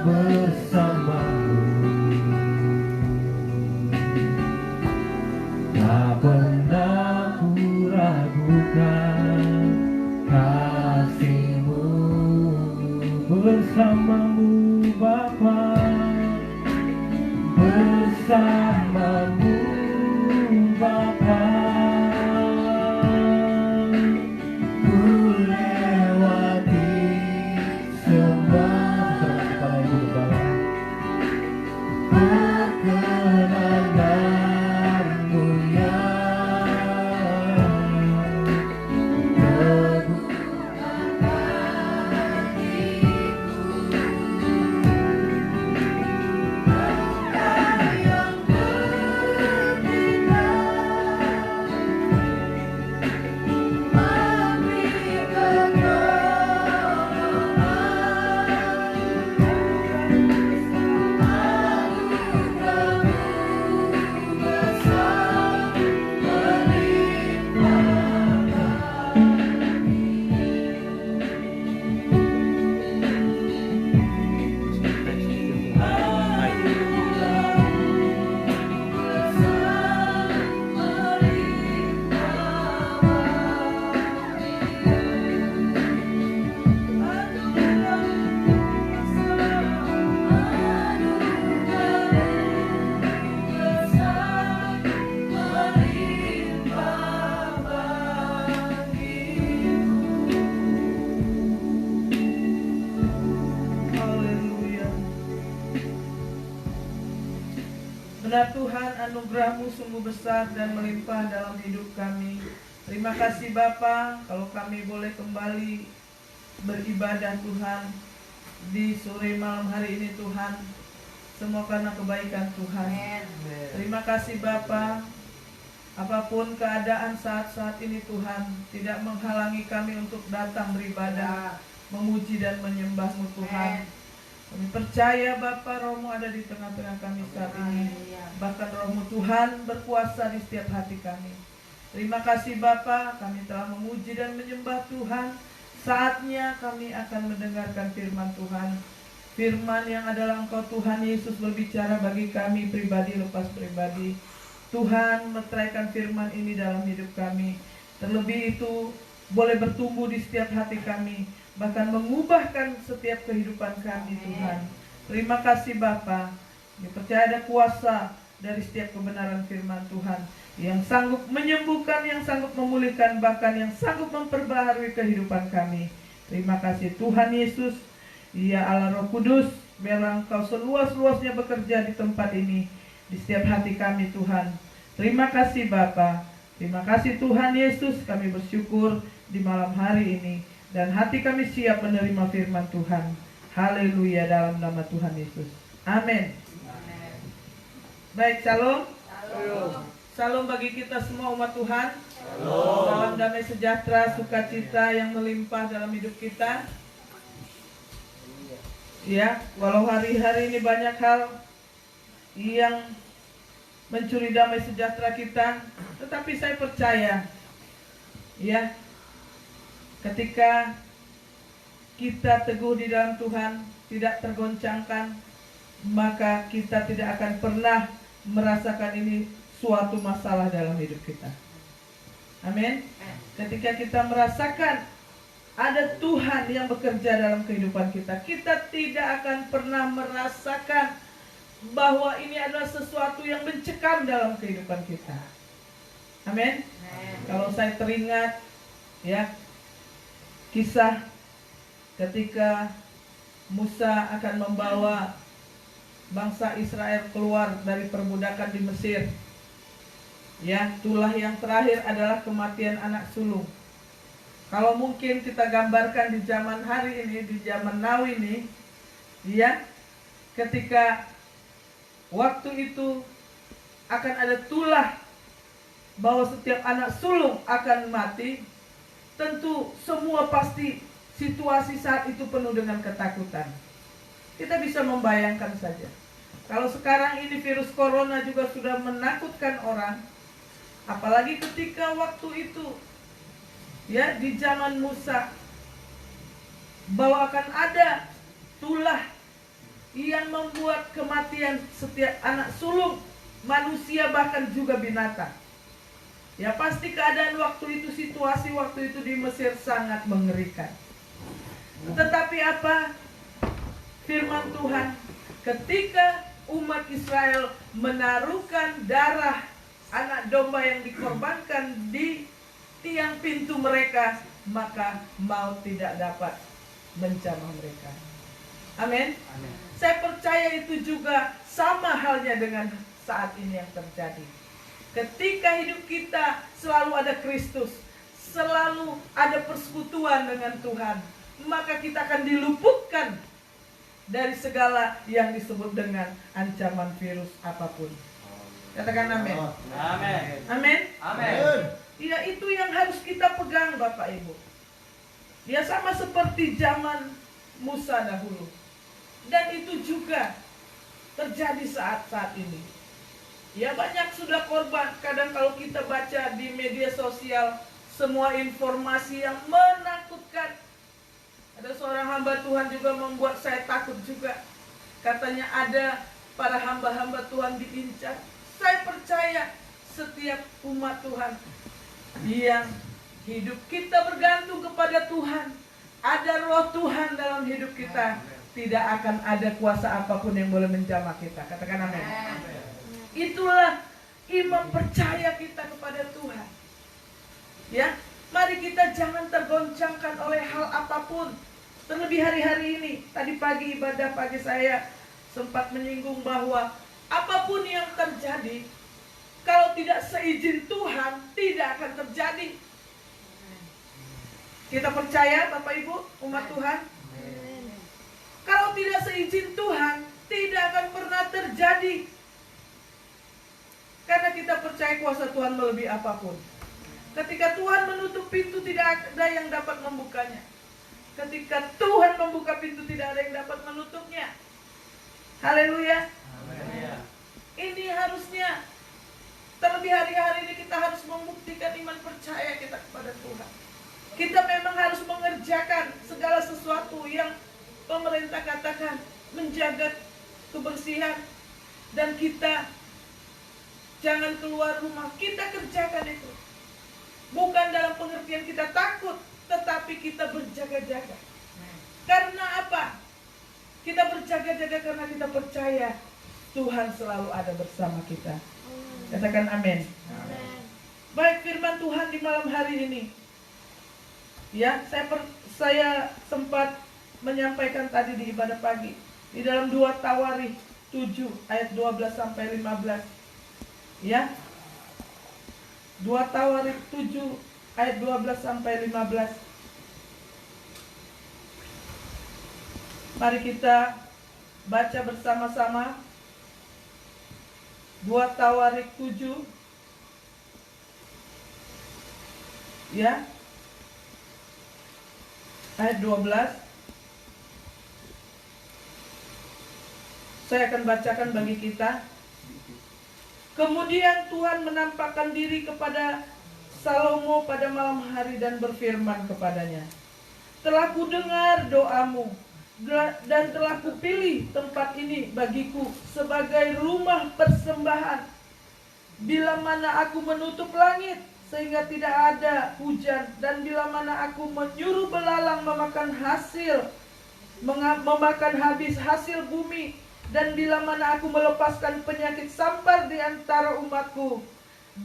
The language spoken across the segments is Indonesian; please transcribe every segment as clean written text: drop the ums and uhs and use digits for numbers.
bersamamu, tak pernah ku ragukan kasih-Mu. Bersamamu Bapa, bersamamu Bapa, ku lewati semua. Kepada Ibu Gembala, perkenan dan-Mu Benar Tuhan, anugerah-Mu sungguh besar dan melimpah dalam hidup kami. Terima kasih Bapa, kalau kami boleh kembali beribadah Tuhan di sore malam hari ini Tuhan. Semua karena kebaikan Tuhan. Terima kasih Bapa, apapun keadaan saat-saat ini Tuhan, tidak menghalangi kami untuk datang beribadah, memuji dan menyembah-Mu Tuhan. Kami percaya Bapa, Roh-Mu ada di tengah-tengah kami saat ini. Bahkan Roh-Mu Tuhan berkuasa di setiap hati kami. Terima kasih Bapa, kami telah memuji dan menyembah Tuhan. Saatnya kami akan mendengarkan firman Tuhan. Firman yang adalah Engkau Tuhan Yesus berbicara bagi kami pribadi lepas pribadi. Tuhan meteraikan firman ini dalam hidup kami. Terlebih itu boleh bertumbuh di setiap hati kami, bahkan mengubahkan setiap kehidupan kami Tuhan. Terima kasih Bapa. Dipercaya ada kuasa dari setiap kebenaran firman Tuhan yang sanggup menyembuhkan, yang sanggup memulihkan, bahkan yang sanggup memperbaharui kehidupan kami. Terima kasih Tuhan Yesus. Ya Allah Roh Kudus, biarlah Engkau seluas-luasnya bekerja di tempat ini, di setiap hati kami Tuhan. Terima kasih Bapa. Terima kasih Tuhan Yesus, kami bersyukur di malam hari ini. Dan hati kami siap menerima firman Tuhan. Haleluya, dalam nama Tuhan Yesus. Amin. Baik, shalom. Shalom bagi kita semua umat Tuhan. Salam damai sejahtera, sukacita yang melimpah dalam hidup kita. Ya, walau hari-hari ini banyak hal yang mencuri damai sejahtera kita, tetapi saya percaya, ya, ketika kita teguh di dalam Tuhan, tidak tergoncangkan, maka kita tidak akan pernah merasakan ini suatu masalah dalam hidup kita. Amin. Ketika kita merasakan ada Tuhan yang bekerja dalam kehidupan kita, kita tidak akan pernah merasakan bahwa ini adalah sesuatu yang mencekam dalam kehidupan kita. Amin. Kalau saya teringat, ya, kisah ketika Musa akan membawa bangsa Israel keluar dari perbudakan di Mesir. Ya, itulah yang terakhir adalah kematian anak sulung. Kalau mungkin kita gambarkan di zaman hari ini, di zaman now ini, ya, ketika waktu itu akan ada tulah bahwa setiap anak sulung akan mati, tentu semua pasti situasi saat itu penuh dengan ketakutan. Kita bisa membayangkan saja. Kalau sekarang ini virus corona juga sudah menakutkan orang, apalagi ketika waktu itu, ya, di zaman Musa, bahwa akan ada tulah yang membuat kematian setiap anak sulung manusia bahkan juga binatang. Ya pasti keadaan waktu itu, situasi waktu itu di Mesir sangat mengerikan. Tetapi apa firman Tuhan? Ketika umat Israel menaruhkan darah anak domba yang dikorbankan di tiang pintu mereka, maka maut tidak dapat menjamah mereka. Amin. Saya percaya itu juga sama halnya dengan saat ini yang terjadi. Ketika hidup kita selalu ada Kristus, selalu ada persekutuan dengan Tuhan, maka kita akan diluputkan dari segala yang disebut dengan ancaman virus apapun. Katakan amin. Amin. Amin. Amin. Ya, itu yang harus kita pegang Bapak Ibu. Ya sama seperti zaman Musa dahulu. Dan itu juga terjadi saat-saat ini. Ya banyak sudah korban. Kadang kalau kita baca di media sosial semua informasi yang menakutkan. Ada seorang hamba Tuhan juga membuat saya takut juga. Katanya ada para hamba-hamba Tuhan diincar. Saya percaya setiap umat Tuhan yang hidup kita bergantung kepada Tuhan, ada roh Tuhan dalam hidup kita, tidak akan ada kuasa apapun yang boleh menjamah kita. Katakan amin. Itulah iman percaya kita kepada Tuhan. Ya, mari kita jangan tergoncangkan oleh hal apapun. Terlebih hari-hari ini, tadi pagi ibadah pagi saya sempat menyinggung bahwa apapun yang terjadi, kalau tidak seizin Tuhan, tidak akan terjadi. Kita percaya Bapak Ibu, umat Tuhan? Kalau tidak seizin Tuhan, tidak akan pernah terjadi. Karena kita percaya kuasa Tuhan melebihi apapun. Ketika Tuhan menutup pintu, tidak ada yang dapat membukanya. Ketika Tuhan membuka pintu, tidak ada yang dapat menutupnya. Haleluya. Ini harusnya, terlebih hari-hari ini kita harus membuktikan iman percaya kita kepada Tuhan. Kita memang harus mengerjakan segala sesuatu yang pemerintah katakan, menjaga kebersihan, dan kita jangan keluar rumah. Kita kerjakan itu. Bukan dalam pengertian kita takut, tetapi kita berjaga-jaga. Karena apa? Kita berjaga-jaga karena kita percaya Tuhan selalu ada bersama kita. Katakan amin. Baik, firman Tuhan di malam hari ini. Ya, saya sempat menyampaikan tadi di ibadah pagi. Di dalam 2 Tawarikh 7 ayat 12 sampai 15. Ya. 2 Tawarikh 7 ayat 12 sampai 15. Mari kita baca bersama-sama. 2 Tawarikh 7. Ya. Ayat 12. Saya akan bacakan bagi kita. Kemudian Tuhan menampakkan diri kepada Salomo pada malam hari dan berfirman kepadanya, telah kudengar doamu dan telah kupilih tempat ini bagiku sebagai rumah persembahan. Bila mana aku menutup langit sehingga tidak ada hujan, dan bila mana aku menyuruh belalang memakan habis hasil bumi, dan bila mana aku melepaskan penyakit sampar di antara umatku,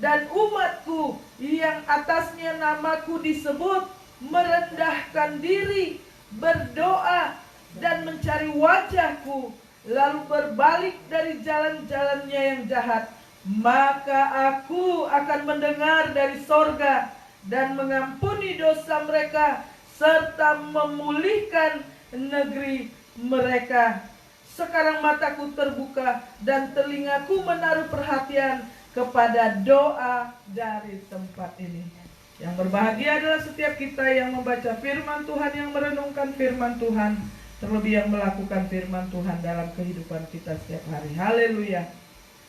dan umatku yang atasnya namaku disebut merendahkan diri, berdoa dan mencari wajahku, lalu berbalik dari jalan-jalannya yang jahat, maka aku akan mendengar dari sorga dan mengampuni dosa mereka serta memulihkan negeri mereka. Sekarang mataku terbuka dan telingaku menaruh perhatian kepada doa dari tempat ini. Yang berbahagia adalah setiap kita yang membaca firman Tuhan, yang merenungkan firman Tuhan, terlebih yang melakukan firman Tuhan dalam kehidupan kita setiap hari. Haleluya.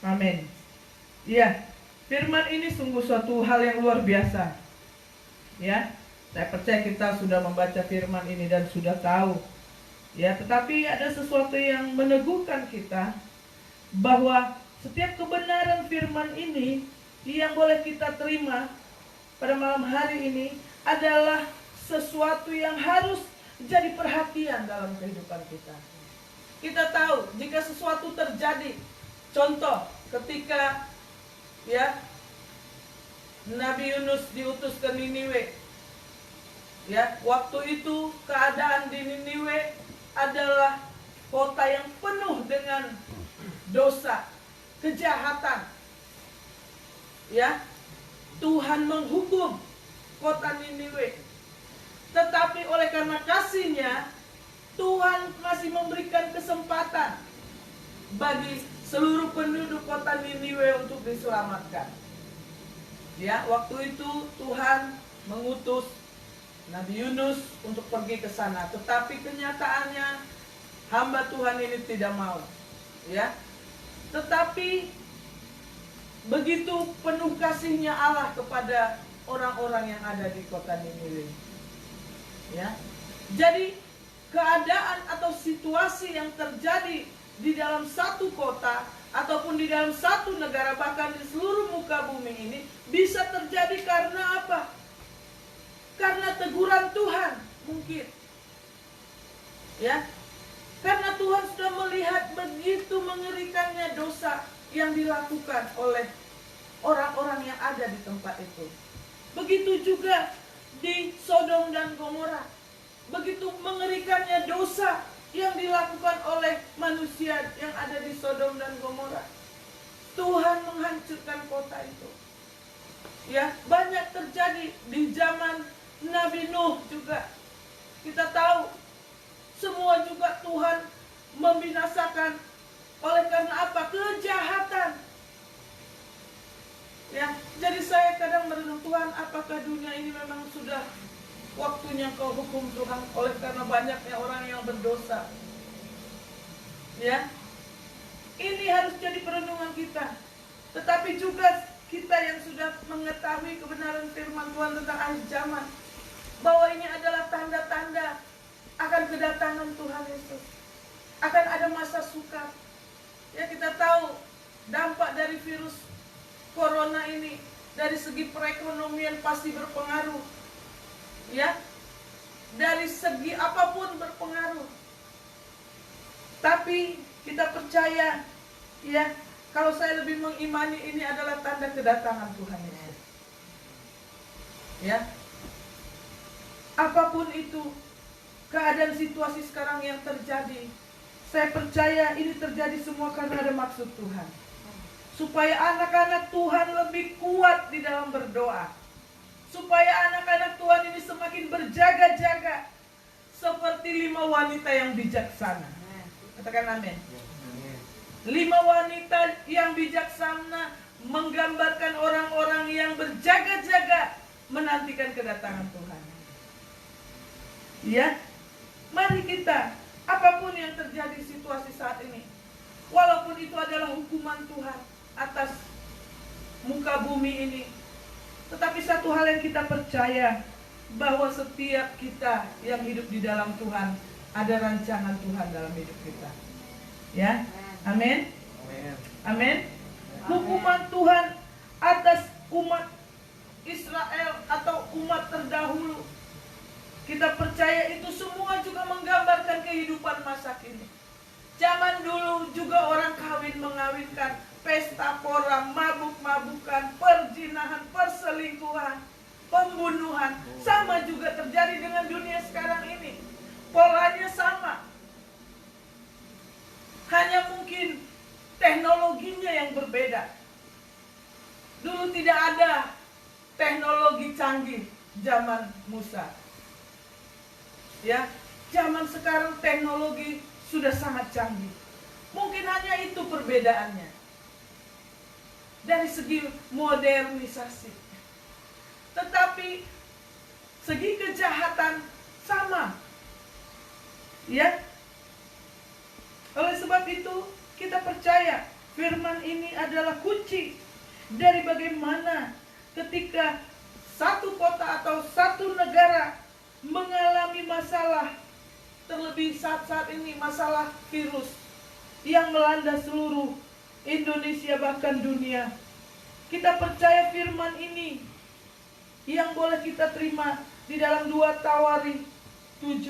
Amin. Ya, firman ini sungguh suatu hal yang luar biasa. Ya, Saya percaya kita sudah membaca firman ini dan sudah tahu. Ya, tetapi ada sesuatu yang meneguhkan kita bahwa setiap kebenaran firman ini yang boleh kita terima pada malam hari ini adalah sesuatu yang harus jadi perhatian dalam kehidupan kita. Kita tahu jika sesuatu terjadi, contoh ketika ya Nabi Yunus diutus ke Niniwe. Ya, waktu itu keadaan di Niniwe adalah kota yang penuh dengan dosa, kejahatan. Ya, Tuhan menghukum kota Niniwe. Tetapi oleh karena kasih-Nya, Tuhan masih memberikan kesempatan bagi seluruh penduduk kota Niniwe untuk diselamatkan. Ya, waktu itu Tuhan mengutus Nabi Yunus untuk pergi ke sana, tetapi kenyataannya hamba Tuhan ini tidak mau. Ya, tetapi begitu penuh kasih-Nya Allah kepada orang-orang yang ada di kota Niniwe. Ya, jadi keadaan atau situasi yang terjadi di dalam satu kota ataupun di dalam satu negara, bahkan di seluruh muka bumi ini bisa terjadi karena apa? Karena teguran Tuhan mungkin. Ya. Karena Tuhan sudah melihat begitu mengerikannya dosa yang dilakukan oleh orang-orang yang ada di tempat itu. Begitu juga di Sodom dan Gomora. Begitu mengerikannya dosa yang dilakukan oleh manusia yang ada di Sodom dan Gomora. Tuhan menghancurkan kota itu. Ya, banyak terjadi di zaman Nabi Nuh juga. Kita tahu semua juga Tuhan membinasakan oleh karena apa? Kejahatan. Ya, jadi saya kadang merenung, Tuhan, apakah dunia ini memang sudah waktunya Kau hukum Tuhan oleh karena banyaknya orang yang berdosa. Ya. Ini harus jadi perenungan kita. Tetapi juga kita yang sudah mengetahui kebenaran firman Tuhan tentang akhir zaman, bahwa ini adalah tanda-tanda akan kedatangan Tuhan Yesus. Akan ada masa sukar. Ya, kita tahu dampak dari virus corona ini dari segi perekonomian pasti berpengaruh. Ya, dari segi apapun berpengaruh. Tapi kita percaya, ya, kalau saya lebih mengimani ini adalah tanda kedatangan Tuhan Yesus. Ya, apapun itu keadaan situasi sekarang yang terjadi, saya percaya ini terjadi semua karena ada maksud Tuhan. Supaya anak-anak Tuhan lebih kuat di dalam berdoa. Supaya anak-anak Tuhan ini semakin berjaga-jaga seperti 5 wanita yang bijaksana. Katakan amin. 5 wanita yang bijaksana menggambarkan orang-orang yang berjaga-jaga menantikan kedatangan Tuhan. Ya, mari kita, apapun yang terjadi situasi saat ini, walaupun itu adalah hukuman Tuhan atas muka bumi ini, tetapi satu hal yang kita percaya, bahwa setiap kita yang hidup di dalam Tuhan, ada rancangan Tuhan dalam hidup kita. Ya, amin. Amin. Hukuman Tuhan atas umat Israel atau umat terdahulu, kita percaya itu semua juga menggambarkan kehidupan masa kini. Zaman dulu juga orang kawin mengawinkan, pesta pora, mabuk-mabukan, perzinahan, perselingkuhan, pembunuhan. Sama juga terjadi dengan dunia sekarang ini. Polanya sama. Hanya mungkin teknologinya yang berbeda. Dulu tidak ada teknologi canggih zaman Musa. Ya, zaman sekarang teknologi sudah sangat canggih. Mungkin hanya itu perbedaannya. Dari segi modernisasi. Tetapi segi kejahatan sama. Ya. Oleh sebab itu kita percaya firman ini adalah kunci dari bagaimana ketika satu kota atau satu negara mengalami masalah, terlebih saat-saat ini masalah virus yang melanda seluruh Indonesia bahkan dunia, kita percaya firman ini yang boleh kita terima di dalam 2 Tawari 7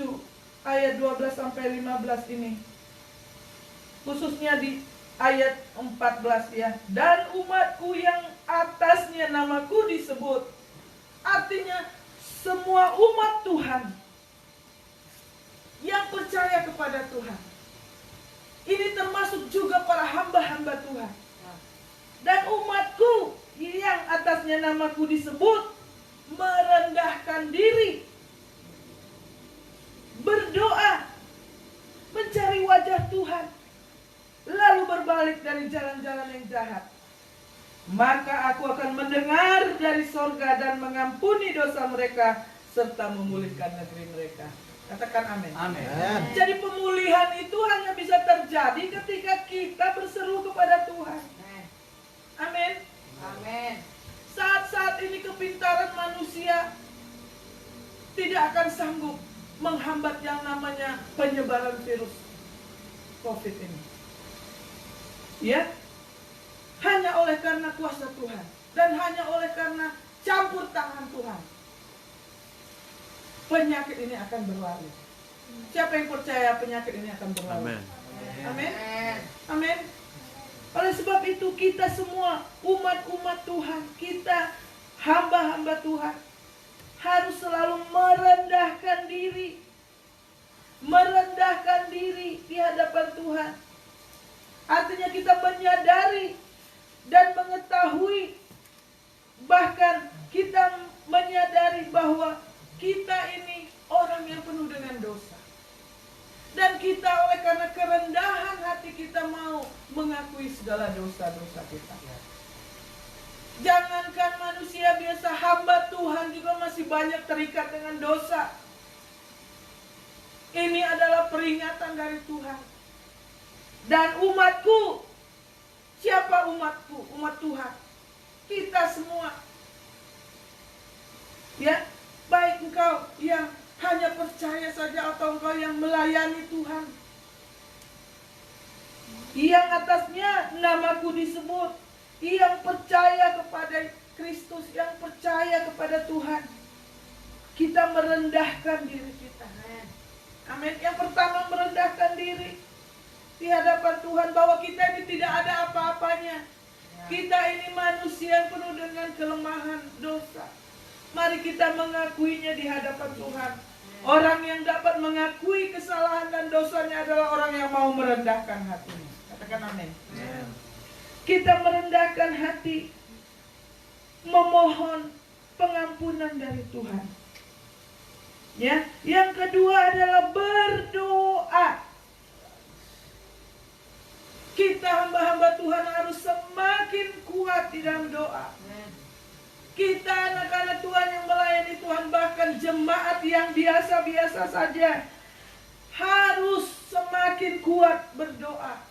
ayat 12 sampai 15 ini. Khususnya di ayat 14 ya. Dan umatku yang atasnya namaku disebut. Artinya semua umat Tuhan yang percaya kepada Tuhan. Ini termasuk juga para hamba-hamba Tuhan. Dan umatku yang atasnya namaku disebut merendahkan diri, berdoa, mencari wajah Tuhan, lalu berbalik dari jalan-jalan yang jahat, maka aku akan mendengar dari sorga dan mengampuni dosa mereka serta memulihkan negeri mereka. Katakan amin. Amin. Jadi pemulihan itu hanya bisa terjadi ketika kita berseru kepada Tuhan. Amin. Amin. Saat-saat ini kepintaran manusia tidak akan sanggup menghambat yang namanya penyebaran virus COVID ini. Ya, hanya oleh karena kuasa Tuhan dan hanya oleh karena campur tangan Tuhan, penyakit ini akan berlari. Siapa yang percaya penyakit ini akan berlari? Amin. Amin. Amin. Oleh sebab itu kita semua umat-umat Tuhan, kita hamba-hamba Tuhan harus selalu merendahkan diri di hadapan Tuhan. Artinya kita menyadari dan mengetahui, bahkan kita menyadari bahwa kita ini orang yang penuh dengan dosa. Dan kita oleh karena kerendahan hati kita mau mengakui segala dosa-dosa kita. Jangankan manusia biasa, hamba Tuhan juga masih banyak terikat dengan dosa. Ini adalah peringatan dari Tuhan. Dan umatku, siapa umatku? Umat Tuhan. Kita semua. Ya, baik engkau yang hanya percaya saja atau engkau yang melayani Tuhan, yang atasnya namaku disebut, yang percaya kepada Kristus, yang percaya kepada Tuhan, kita merendahkan diri kita. Amin. Yang pertama, merendahkan diri di hadapan Tuhan, bahwa kita ini tidak ada apa-apanya. Kita ini manusia yang penuh dengan kelemahan dosa. Mari kita mengakuinya di hadapan Tuhan. Orang yang dapat mengakui kesalahan dan dosanya adalah orang yang mau merendahkan hatinya. Katakan amin. Kita merendahkan hati, memohon pengampunan dari Tuhan. Ya, yang kedua adalah berdoa. Kita hamba-hamba Tuhan harus semakin kuat di dalam doa. Kita anak-anak Tuhan yang melayani Tuhan, bahkan jemaat yang biasa-biasa saja, harus semakin kuat berdoa.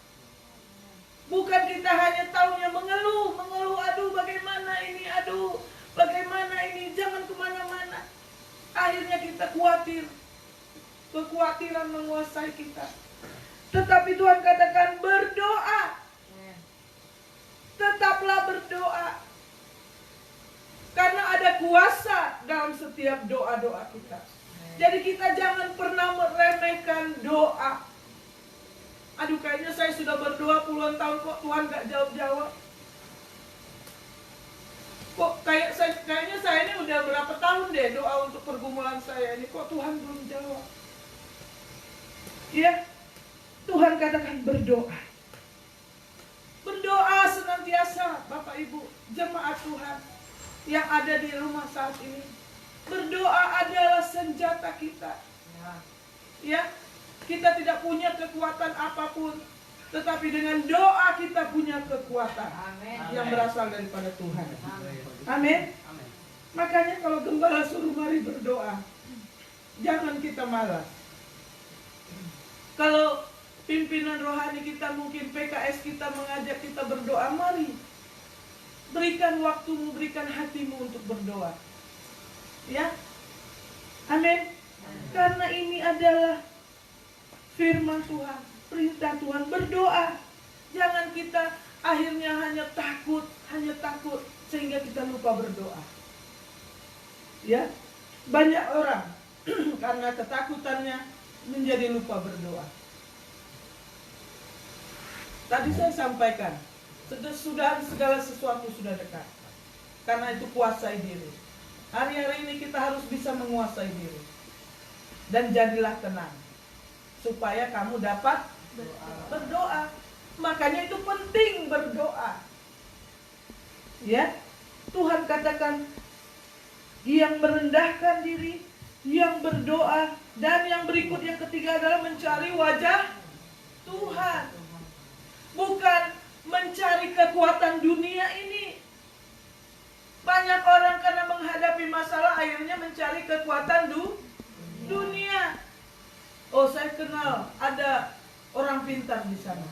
Bukan kita hanya taunya mengeluh, aduh bagaimana ini, aduh bagaimana ini, jangan kemana-mana. Akhirnya kita khawatir, kekhawatiran menguasai kita. Tetapi Tuhan katakan berdoa, tetaplah berdoa. Karena ada kuasa dalam setiap doa-doa kita. Jadi kita jangan pernah meremehkan doa. Aduh, kayaknya saya sudah berdoa puluhan tahun kok Tuhan gak jawab-jawab. Kok kayaknya saya ini udah berapa tahun deh doa untuk pergumulan saya ini, kok Tuhan belum jawab. Ya, Tuhan katakan berdoa. Berdoa senantiasa, Bapak Ibu, jemaat Tuhan yang ada di rumah saat ini. Berdoa adalah senjata kita. Ya, kita tidak punya kekuatan apapun, tetapi dengan doa kita punya kekuatan. Amin. Yang berasal daripada Tuhan. Amin. Makanya kalau gembala suruh mari berdoa, jangan kita malas. Kalau pimpinan rohani kita, mungkin PKS kita mengajak kita berdoa, mari berikan waktumu, berikan hatimu untuk berdoa. Ya. Amin. Karena ini adalah firman Tuhan, perintah Tuhan, berdoa. Jangan kita akhirnya hanya takut sehingga kita lupa berdoa. Ya. Banyak orang karena ketakutannya menjadi lupa berdoa. Tadi saya sampaikan, sudah segala sesuatu sudah dekat. Karena itu kuasai diri. Hari-hari ini kita harus bisa menguasai diri. Dan jadilah tenang. Supaya kamu dapat berdoa. Makanya itu penting berdoa. Ya. Tuhan katakan, yang merendahkan diri, yang berdoa, dan yang berikut yang ketiga adalah mencari wajah Tuhan. Bukan mencari kekuatan dunia ini. Banyak orang karena menghadapi masalah akhirnya mencari kekuatan dunia. Oh, saya kenal ada orang pintar di sana.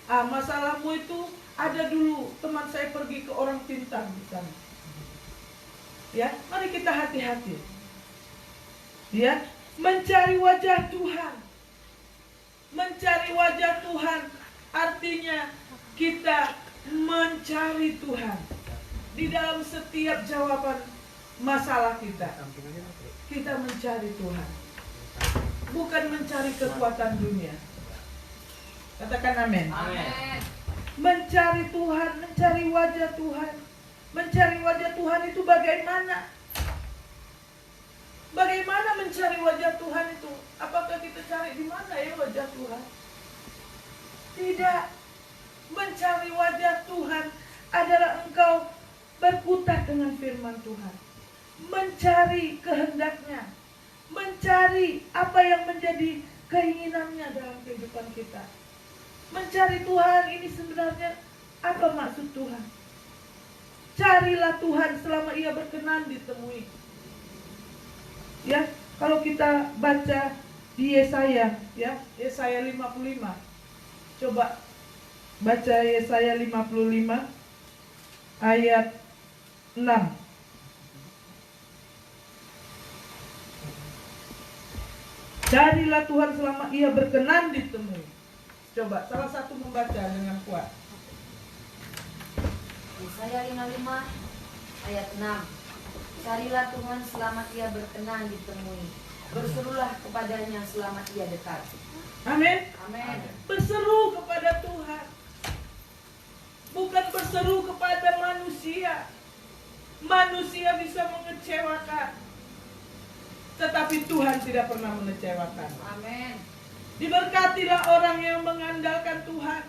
Masalahmu itu ada dulu teman saya pergi ke orang pintar di sana. Ya, mari kita hati-hati. Ya, mencari wajah Tuhan. Mencari wajah Tuhan artinya kita mencari Tuhan. Di dalam setiap jawaban masalah kita, kita mencari Tuhan. Bukan mencari kekuatan dunia. Katakan amin. Amin. Mencari Tuhan, mencari wajah Tuhan. Mencari wajah Tuhan itu bagaimana? Bagaimana mencari wajah Tuhan itu? Apakah kita cari di mana ya wajah Tuhan? Tidak. Mencari wajah Tuhan adalah engkau berkutat dengan firman Tuhan. Mencari kehendaknya. Mencari apa yang menjadi keinginannya dalam kehidupan kita. Mencari Tuhan ini sebenarnya apa maksud Tuhan? Carilah Tuhan selama Ia berkenan ditemui. Ya, kalau kita baca di Yesaya, ya, Yesaya 55. Coba baca Yesaya 55 ayat 6. Carilah Tuhan selama Ia berkenan ditemui. Coba salah satu membaca dengan kuat. Yesaya 55 ayat 6. Carilah Tuhan selama Ia berkenan ditemui. Berserulah kepadanya selama Ia dekat. Amin. Amin. Berseru kepada Tuhan. Bukan berseru kepada manusia. Manusia bisa mengecewakan, tetapi Tuhan tidak pernah mengecewakan. Amin. Diberkatilah orang yang mengandalkan Tuhan.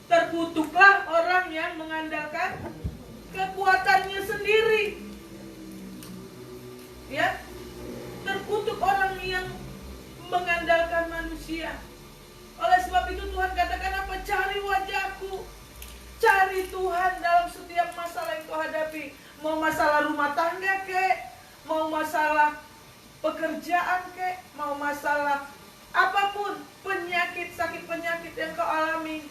Terkutuklah orang yang mengandalkan kekuatannya sendiri. Ya, terkutuk orang yang mengandalkan manusia. Oleh sebab itu Tuhan katakan apa? Cari wajahku. Cari Tuhan dalam setiap masalah yang kau hadapi. Mau masalah rumah tangga kek, mau masalah pekerjaan kek, mau masalah apapun, penyakit, sakit penyakit yang kau alami,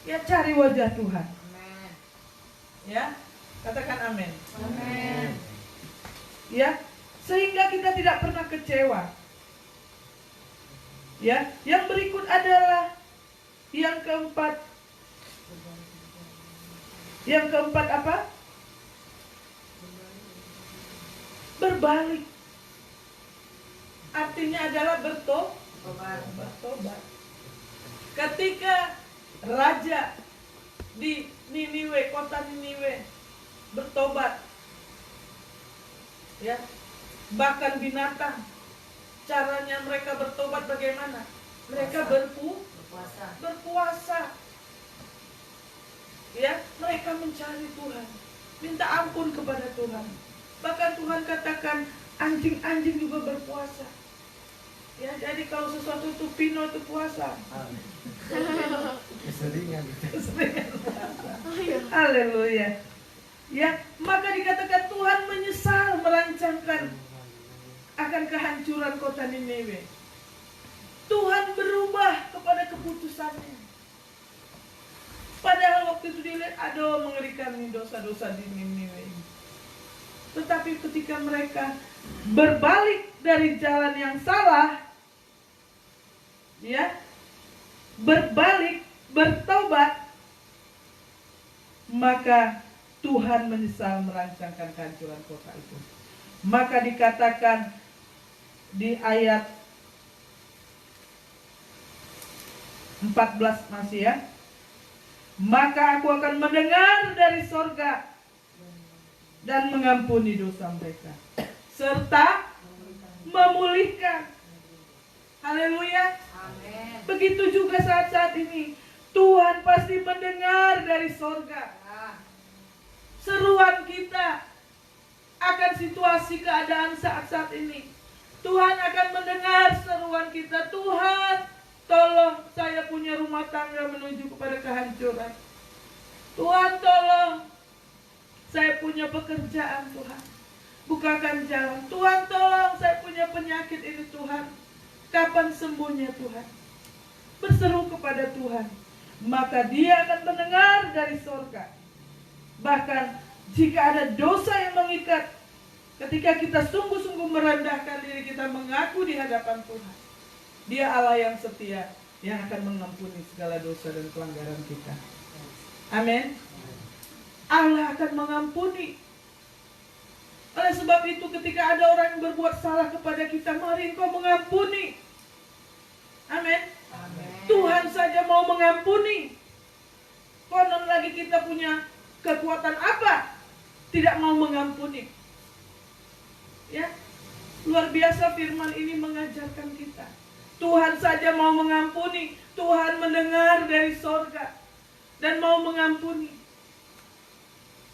ya cari wajah Tuhan. Amin. Ya, katakan amin. Amin. Ya, sehingga kita tidak pernah kecewa. Ya, yang berikut adalah yang keempat. Yang keempat apa? Berbalik. Artinya adalah bertobat. Ketika raja di Niniwe, kota Niniwe bertobat, ya, bahkan binatang, caranya mereka bertobat bagaimana? Mereka berpuasa. Ya, mereka mencari Tuhan, minta ampun kepada Tuhan. Bahkan Tuhan katakan anjing-anjing juga berpuasa. Ya, jadi kalau sesuatu itu pino itu puasa. Keseringan. Haleluya. Ya, maka dikatakan Tuhan menyesal merancangkan akan kehancuran kota Niniwe. Tuhan berubah kepada keputusannya. Padahal waktu itu dilihat, aduh mengerikan nih dosa-dosa di Niniwe. Tetapi Tetapi ketika mereka berbalik dari jalan yang salah, ya, berbalik, bertobat, maka Tuhan menyesal merancangkan kehancuran kota itu. Maka dikatakan di ayat 14 masih ya, maka aku akan mendengar dari sorga dan mengampuni dosa mereka serta memulihkan. Haleluya. Amin. Begitu juga saat-saat ini Tuhan pasti mendengar dari sorga seruan kita akan situasi keadaan saat-saat ini. Tuhan akan mendengar seruan kita. Tuhan, tolong, saya punya rumah tangga menuju kepada kehancuran. Tuhan, tolong, saya punya pekerjaan, Tuhan, bukakan jalan. Tuhan, tolong, saya punya penyakit ini, Tuhan, kapan sembuhnya, Tuhan? Berseru kepada Tuhan, maka Dia akan mendengar dari sorga. Bahkan jika ada dosa yang mengikat, ketika kita sungguh-sungguh merendahkan diri kita, mengaku di hadapan Tuhan, Dia Allah yang setia, yang akan mengampuni segala dosa dan pelanggaran kita. Amin. Allah akan mengampuni. Oleh sebab itu ketika ada orang yang berbuat salah kepada kita, mari engkau mengampuni. Amin. Tuhan saja mau mengampuni. Konon lagi kita punya kekuatan apa? Tidak mau mengampuni. Ya, luar biasa firman ini mengajarkan kita. Tuhan saja mau mengampuni. Tuhan mendengar dari sorga dan mau mengampuni.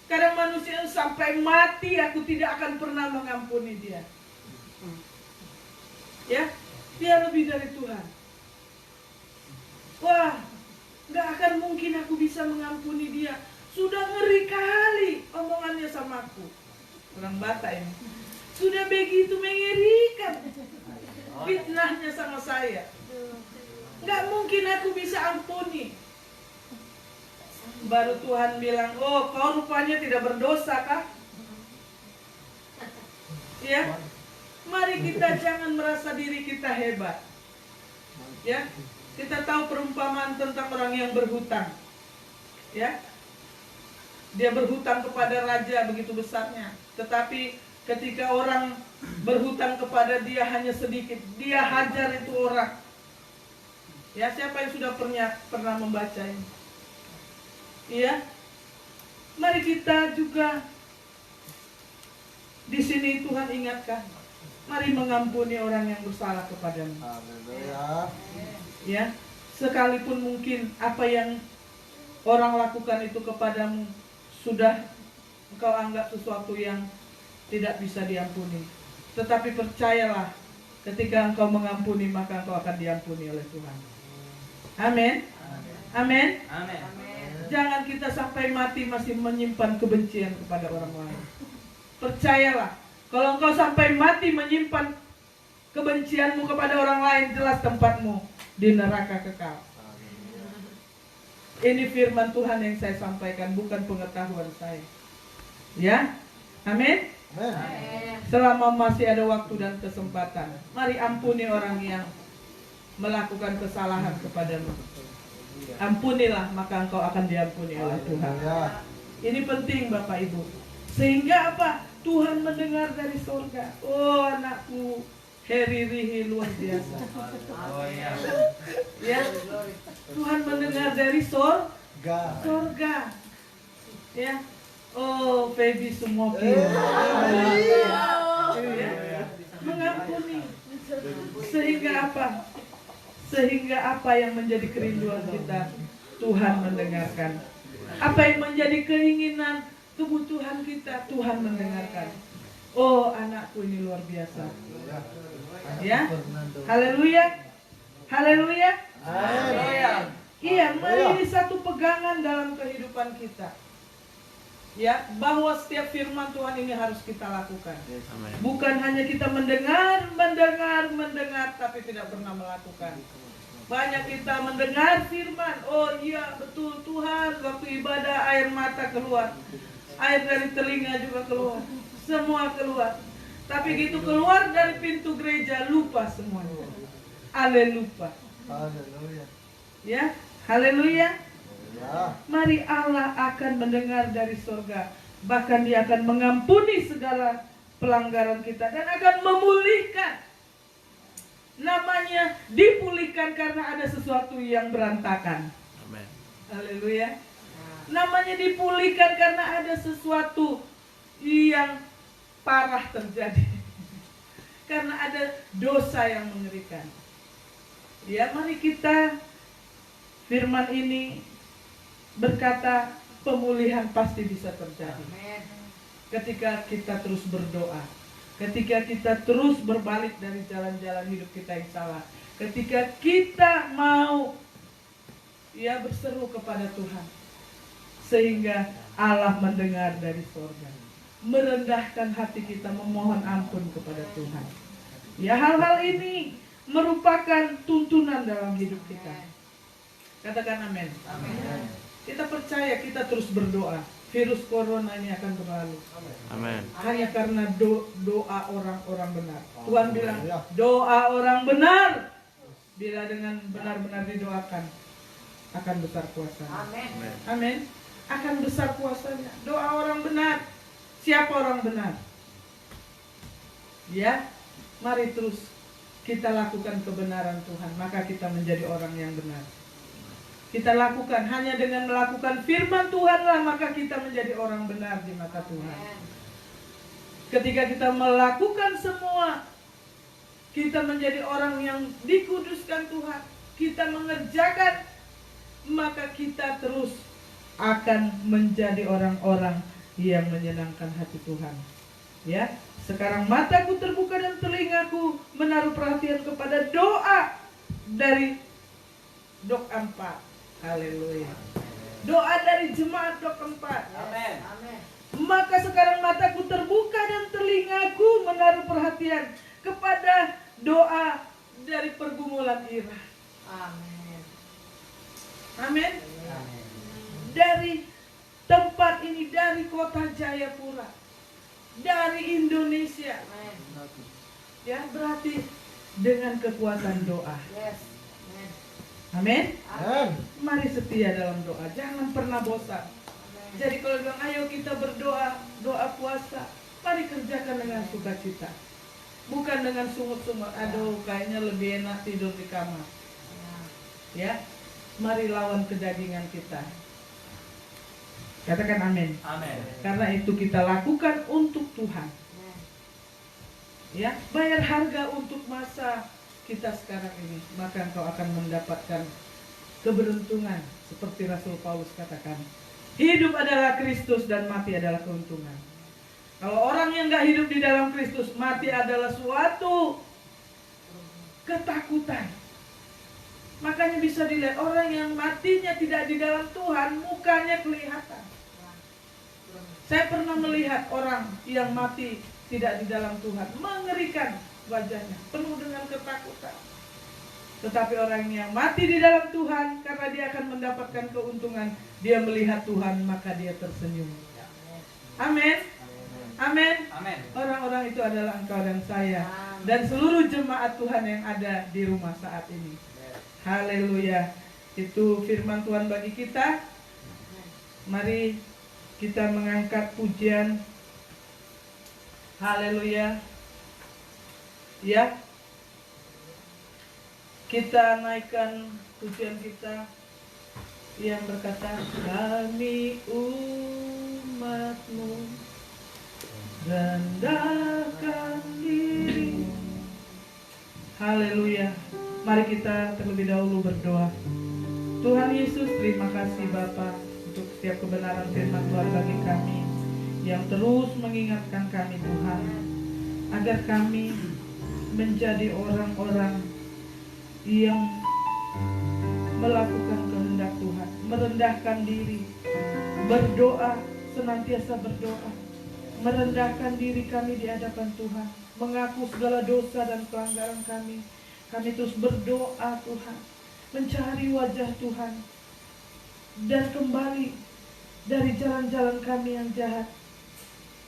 Karena manusia sampai mati aku tidak akan pernah mengampuni dia. Ya, dia lebih dari Tuhan. Wah, gak akan mungkin aku bisa mengampuni dia. Sudah ngeri kali omongannya sama aku. Orang Batak ini. Sudah begitu mengerikan fitnahnya sama saya. Gak mungkin aku bisa ampuni. Baru Tuhan bilang, oh kau rupanya tidak berdosa kah? Ya, mari kita jangan merasa diri kita hebat. Ya, kita tahu perumpamaan tentang orang yang berhutang. Ya, dia berhutang kepada raja begitu besarnya. Tetapi ketika orang berhutang kepada dia hanya sedikit, dia hajar itu orang. Ya, siapa yang sudah pernah membaca ini? Iya, mari kita juga di sini Tuhan ingatkan, mari mengampuni orang yang bersalah kepadamu. Ya, sekalipun mungkin apa yang orang lakukan itu kepadamu sudah engkau anggap sesuatu yang tidak bisa diampuni, tetapi percayalah, ketika engkau mengampuni maka engkau akan diampuni oleh Tuhan. Amin. Amin. Jangan kita sampai mati masih menyimpan kebencian kepada orang lain. Percayalah, kalau engkau sampai mati menyimpan kebencianmu kepada orang lain, jelas tempatmu di neraka kekal. Ini firman Tuhan yang saya sampaikan, bukan pengetahuan saya. Ya, amin. Selama masih ada waktu dan kesempatan, mari ampuni orang yang melakukan kesalahan kepadamu. Ampunilah, maka engkau akan diampuni oleh Tuhan. Ini penting Bapak Ibu. Sehingga apa? Tuhan mendengar dari surga. Oh anakku, heririhi luar biasa. Ya, Tuhan mendengar dari surga. Ya. Oh, baby semua mengampuni. Sehingga apa? Sehingga apa yang menjadi kerinduan kita, Tuhan mendengarkan. Apa yang menjadi keinginan, kebutuhan kita, Tuhan mendengarkan. Oh anakku, ini luar biasa. Ya, haleluya, haleluya. Iya, mari ini satu pegangan dalam kehidupan kita. Ya, bahwa setiap firman Tuhan ini harus kita lakukan. Bukan hanya kita mendengar, tapi tidak pernah melakukan. Banyak kita mendengar firman, oh iya betul Tuhan, waktu ibadah air mata keluar, air dari telinga juga keluar. semua keluar. Tapi gitu keluar dari pintu gereja lupa semuanya. Haleluya. Haleluya. Ya, haleluya. Ya. Mari Allah akan mendengar dari surga. Bahkan Dia akan mengampuni segala pelanggaran kita dan akan memulihkan. Namanya dipulihkan karena ada sesuatu yang berantakan. Amin. Haleluya. Namanya dipulihkan karena ada sesuatu yang parah terjadi. Karena ada dosa yang mengerikan. Ya, mari kita, firman ini berkata pemulihan pasti bisa terjadi. Ketika kita terus berdoa. Ketika kita terus berbalik dari jalan-jalan hidup kita yang salah. Ketika kita mau berseru kepada Tuhan. Sehingga Allah mendengar dari surga. Merendahkan hati kita memohon ampun kepada Tuhan. Ya, hal-hal ini merupakan tuntunan dalam hidup kita. Katakan amin. Amin. Kita percaya, kita terus berdoa. Virus corona ini akan berlalu. Amin. Hanya karena doa orang-orang benar. Tuhan bilang, doa orang benar. Bila dengan benar-benar didoakan, akan besar kuasanya. Amin. Amin. Akan besar kuasanya. Doa orang benar. Siapa orang benar? Ya, mari terus kita lakukan kebenaran Tuhan. Maka kita menjadi orang yang benar. Kita lakukan hanya dengan melakukan firman Tuhanlah, maka kita menjadi orang benar di mata Tuhan. Ketika kita melakukan semua, kita menjadi orang yang dikuduskan Tuhan. Kita mengerjakan, maka kita terus akan menjadi orang-orang yang menyenangkan hati Tuhan. Ya, sekarang mataku terbuka dan telingaku menaruh perhatian kepada doa dari Dok 4. Haleluya. Doa dari jemaat Dok 4. Amin. Maka sekarang mataku terbuka dan telingaku menaruh perhatian kepada doa dari pergumulan Ira. Amin. Amin. Dari tempat ini, dari kota Jayapura, dari Indonesia. Amin. Ya, berarti dengan kekuatan doa. Yes. Amin. Amin. Mari setia dalam doa, jangan pernah bosan. Jadi kalau bilang ayo kita berdoa, doa puasa, mari kerjakan dengan sukacita. Bukan dengan sungut-sungut, aduh kayaknya lebih enak tidur di kamar. Ya, mari lawan kedagingan kita. Katakan amin. Amin. Karena itu kita lakukan untuk Tuhan. Ya, bayar harga untuk masa kita sekarang ini, maka engkau akan mendapatkan keberuntungan seperti Rasul Paulus katakan. Hidup adalah Kristus dan mati adalah keuntungan. Kalau orang yang gak hidup di dalam Kristus, mati adalah suatu ketakutan. Makanya bisa dilihat orang yang matinya tidak di dalam Tuhan, mukanya kelihatan. Saya pernah melihat orang yang mati tidak di dalam Tuhan, mengerikan wajahnya, penuh dengan ketakutan. Tetapi orang yang mati di dalam Tuhan, karena dia akan mendapatkan keuntungan, dia melihat Tuhan, maka dia tersenyum. Amin. Amin. Amin. Orang-orang itu adalah engkau dan saya, dan seluruh jemaat Tuhan yang ada di rumah saat ini. Haleluya. Itu firman Tuhan bagi kita. Mari kita mengangkat pujian. Haleluya. Ya, kita naikkan pujian kita yang berkata, kami umat-Mu rendahkan diri. Haleluya. Mari kita terlebih dahulu berdoa. Tuhan Yesus, terima kasih Bapa untuk setiap kebenaran firman Tuhan bagi kami yang terus mengingatkan kami Tuhan, agar kami menjadi orang-orang yang melakukan kehendak Tuhan, merendahkan diri, berdoa, senantiasa berdoa, merendahkan diri kami di hadapan Tuhan, mengaku segala dosa dan pelanggaran kami. Kami terus berdoa Tuhan, mencari wajah Tuhan, dan kembali dari jalan-jalan kami yang jahat.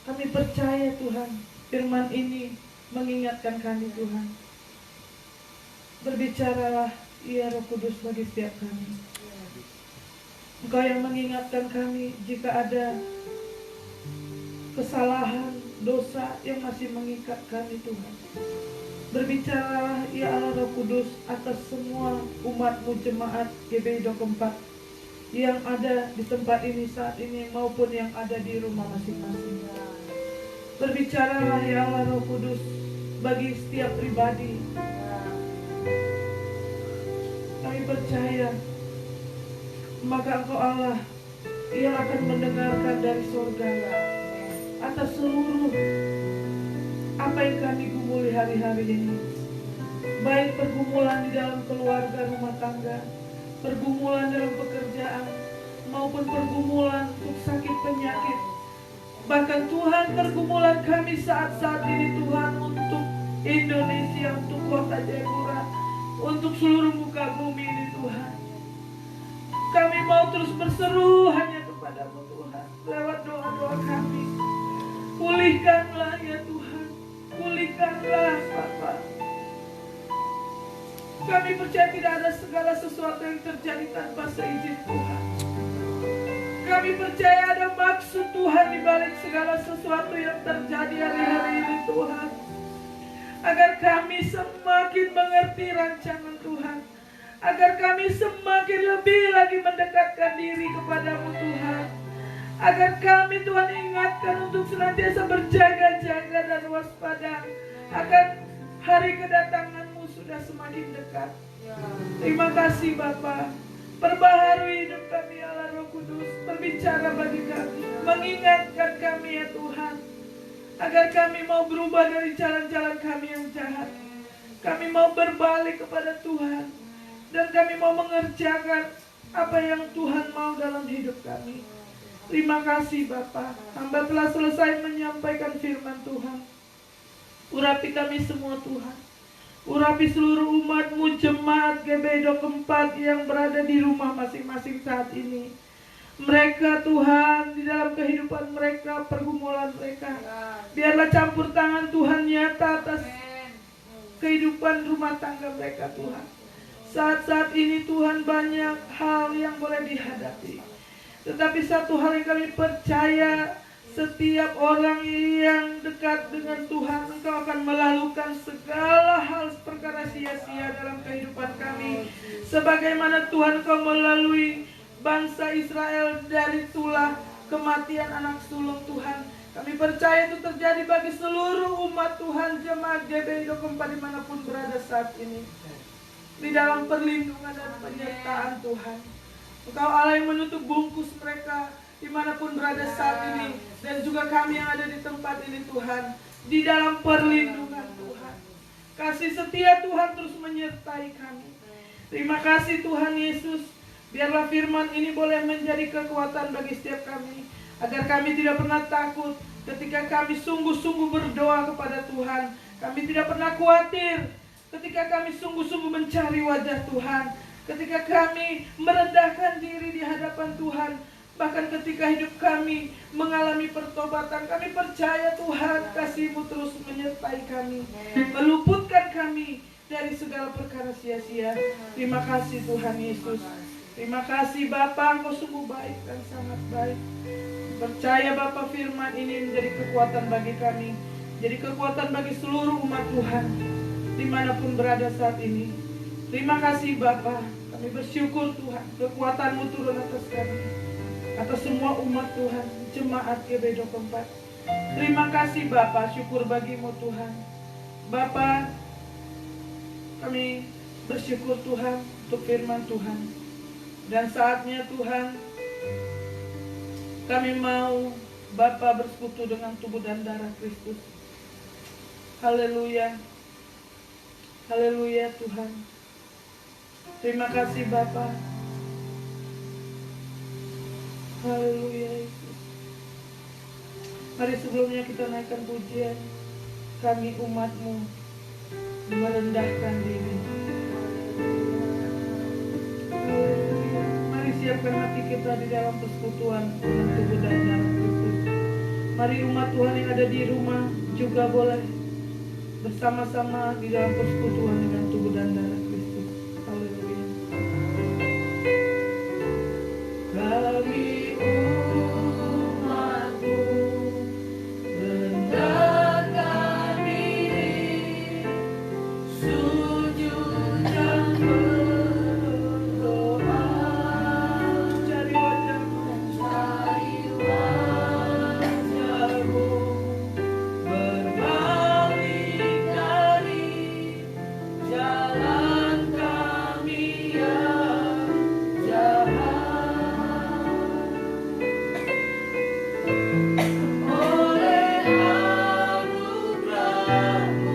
Kami percaya Tuhan, firman ini mengingatkan kami Tuhan. Berbicaralah ya Roh Kudus bagi setiap kami. Engkau yang mengingatkan kami jika ada kesalahan, dosa yang masih mengikat kami Tuhan. Berbicaralah ya Allah Roh Kudus atas semua umat-Mu jemaat GBI 24 yang ada di tempat ini saat ini maupun yang ada di rumah masing-masing. Berbicaralah ya Allah Roh Kudus bagi setiap pribadi. Kami percaya maka Engkau Allah yang akan mendengarkan dari surga atas seluruh apa yang kami gumuli hari-hari ini, baik pergumulan di dalam keluarga rumah tangga, pergumulan dalam pekerjaan, maupun pergumulan untuk sakit penyakit. Bahkan Tuhan, pergumulan kami saat-saat ini Tuhan untuk Indonesia, untuk kota Jayapura, untuk seluruh muka bumi ini Tuhan. Kami mau terus berseru hanya kepada-Mu Tuhan, lewat doa-doa kami. Pulihkanlah ya Tuhan, pulihkanlah Bapa. Kami percaya tidak ada segala sesuatu yang terjadi tanpa seizin Tuhan. Kami percaya ada maksud Tuhan di balik segala sesuatu yang terjadi hari-hari ini Tuhan. Agar kami semakin mengerti rancangan Tuhan. Agar kami semakin lebih lagi mendekatkan diri kepada-Mu Tuhan. Agar kami Tuhan ingatkan untuk senantiasa berjaga-jaga dan waspada. Akan hari kedatangan-Mu sudah semakin dekat. Terima kasih Bapa. Perbaharui hidup kami Allah Roh Kudus. Berbicara bagi kami. Mengingatkan kami ya Tuhan. Agar kami mau berubah dari jalan-jalan kami yang jahat. Kami mau berbalik kepada Tuhan. Dan kami mau mengerjakan apa yang Tuhan mau dalam hidup kami. Terima kasih Bapa. Hamba telah selesai menyampaikan firman Tuhan. Urapi kami semua Tuhan. Urapi seluruh umat-Mu jemaat GBI 24 yang berada di rumah masing-masing saat ini. Mereka Tuhan, di dalam kehidupan mereka, pergumulan mereka, biarlah campur tangan Tuhan nyata atas kehidupan rumah tangga mereka Tuhan. Saat-saat ini Tuhan banyak hal yang boleh dihadapi. Tetapi satu hal yang kami percaya, setiap orang yang dekat dengan Tuhan, Engkau akan melalukan segala hal perkara sia-sia dalam kehidupan kami. Sebagaimana Tuhan Engkau melalui bangsa Israel dari tulah kematian anak sulung Tuhan. Kami percaya itu terjadi bagi seluruh umat Tuhan, jemaat GBI 24 dimanapun berada saat ini. Di dalam perlindungan dan penyertaan Tuhan. Engkau Allah yang menutup bungkus mereka dimanapun berada saat ini. Dan juga kami yang ada di tempat ini Tuhan. Di dalam perlindungan Tuhan. Kasih setia Tuhan terus menyertai kami. Terima kasih Tuhan Yesus. Biarlah firman ini boleh menjadi kekuatan bagi setiap kami. Agar kami tidak pernah takut ketika kami sungguh-sungguh berdoa kepada Tuhan. Kami tidak pernah khawatir ketika kami sungguh-sungguh mencari wajah Tuhan. Ketika kami merendahkan diri di hadapan Tuhan. Bahkan ketika hidup kami mengalami pertobatan. Kami percaya Tuhan kasih-Mu terus menyertai kami. Meluputkan kami dari segala perkara sia-sia. Terima kasih Tuhan Yesus. Terima kasih Bapa, Engkau sungguh baik dan sangat baik. Percaya Bapa firman ini menjadi kekuatan bagi kami. Jadi kekuatan bagi seluruh umat Tuhan dimanapun berada saat ini. Terima kasih Bapa. Kami bersyukur Tuhan, kekuatan-Mu turun atas kami, atas semua umat Tuhan, jemaat GBI 24. Terima kasih Bapa, syukur bagi-Mu Tuhan. Bapa, kami bersyukur Tuhan untuk firman Tuhan. Dan saatnya Tuhan, kami mau Bapa bersekutu dengan tubuh dan darah Kristus. Haleluya. Haleluya Tuhan. Terima kasih Bapa. Haleluya Yesus. Mari sebelumnya kita naikkan pujian. Kami umat-Mu merendahkan diri. Haleluya. Mari siapkan hati kita di dalam persekutuan dengan tubuh dan darah Kristus. Mari umat Tuhan yang ada di rumah juga boleh bersama-sama di dalam persekutuan dengan tubuh dan darah Kristus. Haleluya. Kami umatmu rendahkan diri, sujud dan berdoa, cari wajah-Mu, berbalik dari jalan kami yang jahat. Oleh anugerah-Mu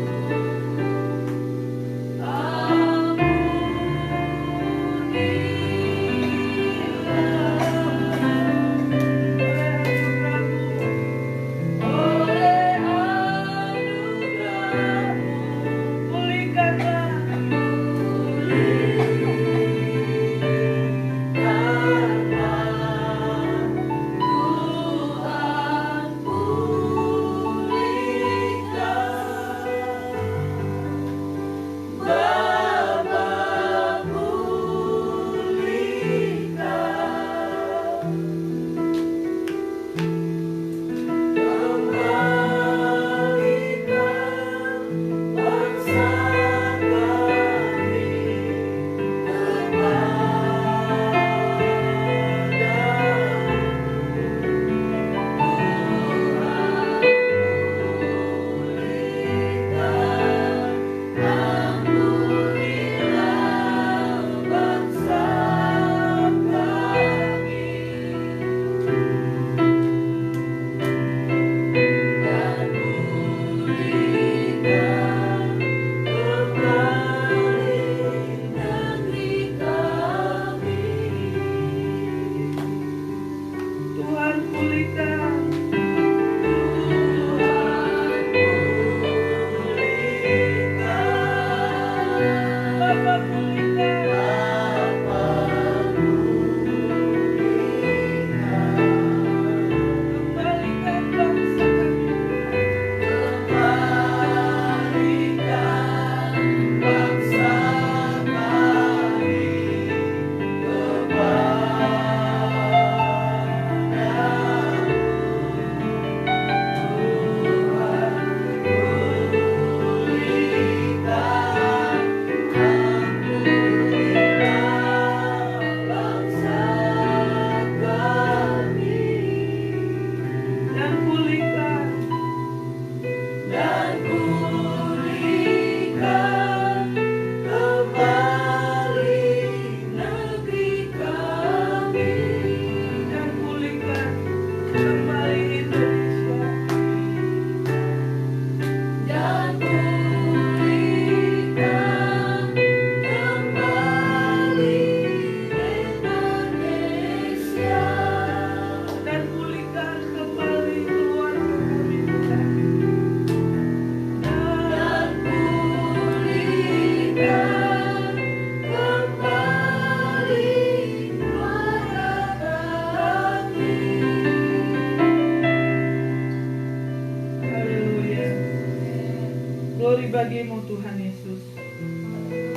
bagimu Tuhan Yesus.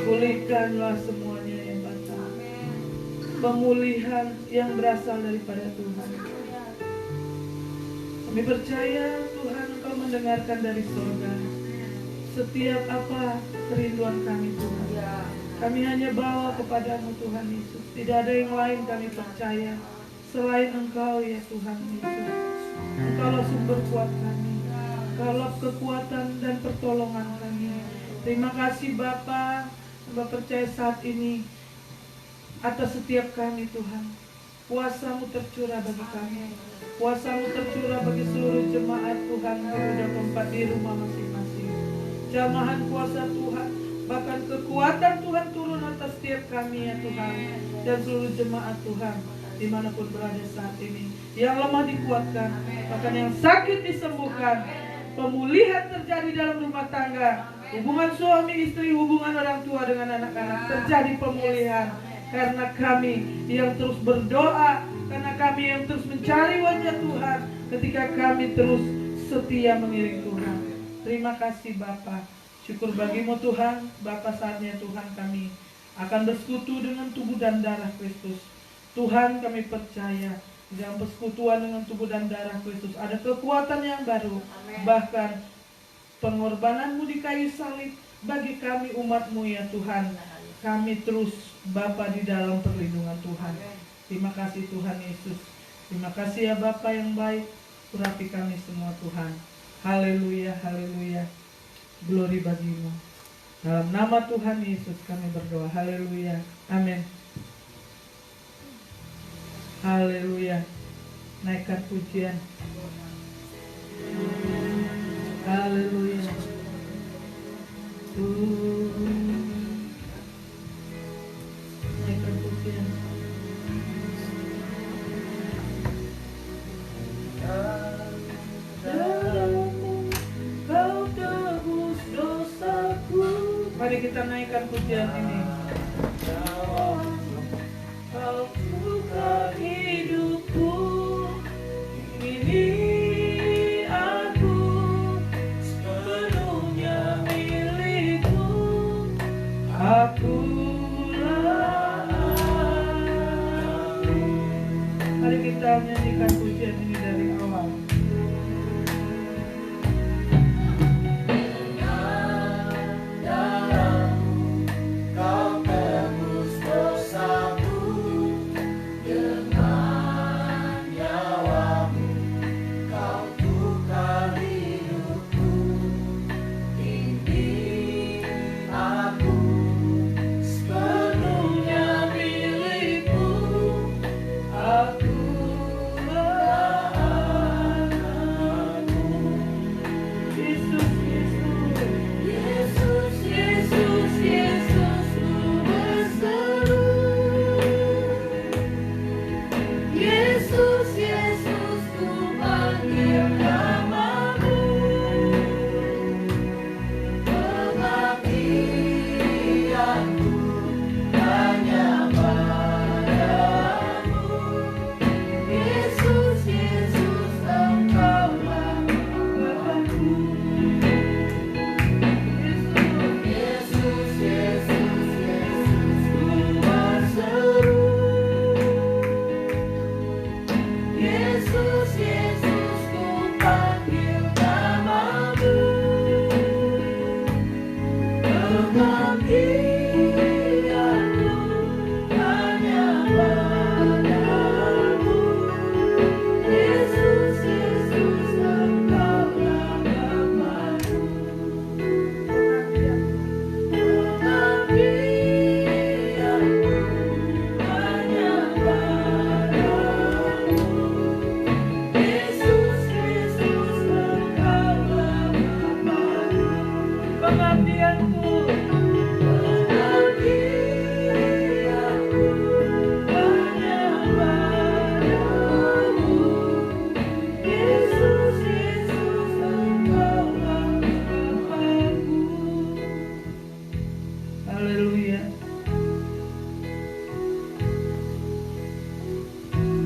Pulihkanlah semuanya yang patah. Pemulihan yang berasal daripada Tuhan. Kami percaya Tuhan Engkau mendengarkan dari surga setiap apa kerinduan kami Tuhan. Kami hanya bawa kepadamu Tuhan Yesus. Tidak ada yang lain kami percaya selain Engkau ya Tuhan Yesus. Engkaulah sumber kuat kami. Engkaulah kekuatan dan pertolongan kami. Terima kasih Bapa. Hamba percaya saat ini atas setiap kami Tuhan. Kuasa-Mu tercurah bagi kami. Kuasa-Mu tercurah bagi seluruh jemaat Tuhan yang tempat di rumah masing-masing. Jamahan kuasa Tuhan, bahkan kekuatan Tuhan turun atas setiap kami ya Tuhan. Dan seluruh jemaat Tuhan dimanapun berada saat ini. Yang lemah dikuatkan, bahkan yang sakit disembuhkan. Pemulihan terjadi dalam rumah tangga. Hubungan suami istri, hubungan orang tua dengan anak-anak, terjadi pemulihan. Karena kami yang terus berdoa, karena kami yang terus mencari wajah Tuhan, ketika kami terus setia mengiring Tuhan. Terima kasih Bapa. Syukur bagimu Tuhan. Bapa, saatnya Tuhan kami akan bersekutu dengan tubuh dan darah Kristus. Tuhan, kami percaya di dalam persekutuan dengan tubuh dan darah Kristus ada kekuatan yang baru. Bahkan pengorbananmu di kayu salib bagi kami umatmu ya Tuhan. Kami terus Bapa di dalam perlindungan Tuhan. Terima kasih Tuhan Yesus. Terima kasih ya Bapa yang baik. Urapi kami semua Tuhan. Haleluya, haleluya. Glory bagimu. Dalam nama Tuhan Yesus kami berdoa. Haleluya. Amin. Haleluya. Naikkan pujian. Haleluya. Naikkan pujian. Dalammu kau tebus dosaku. Mari kita naikkan pujian ini. Kau buka hidupku, ini aku sepenuhnya milikmu. Akulah aku. Mari kita nyanyikan pujian ini dari awal.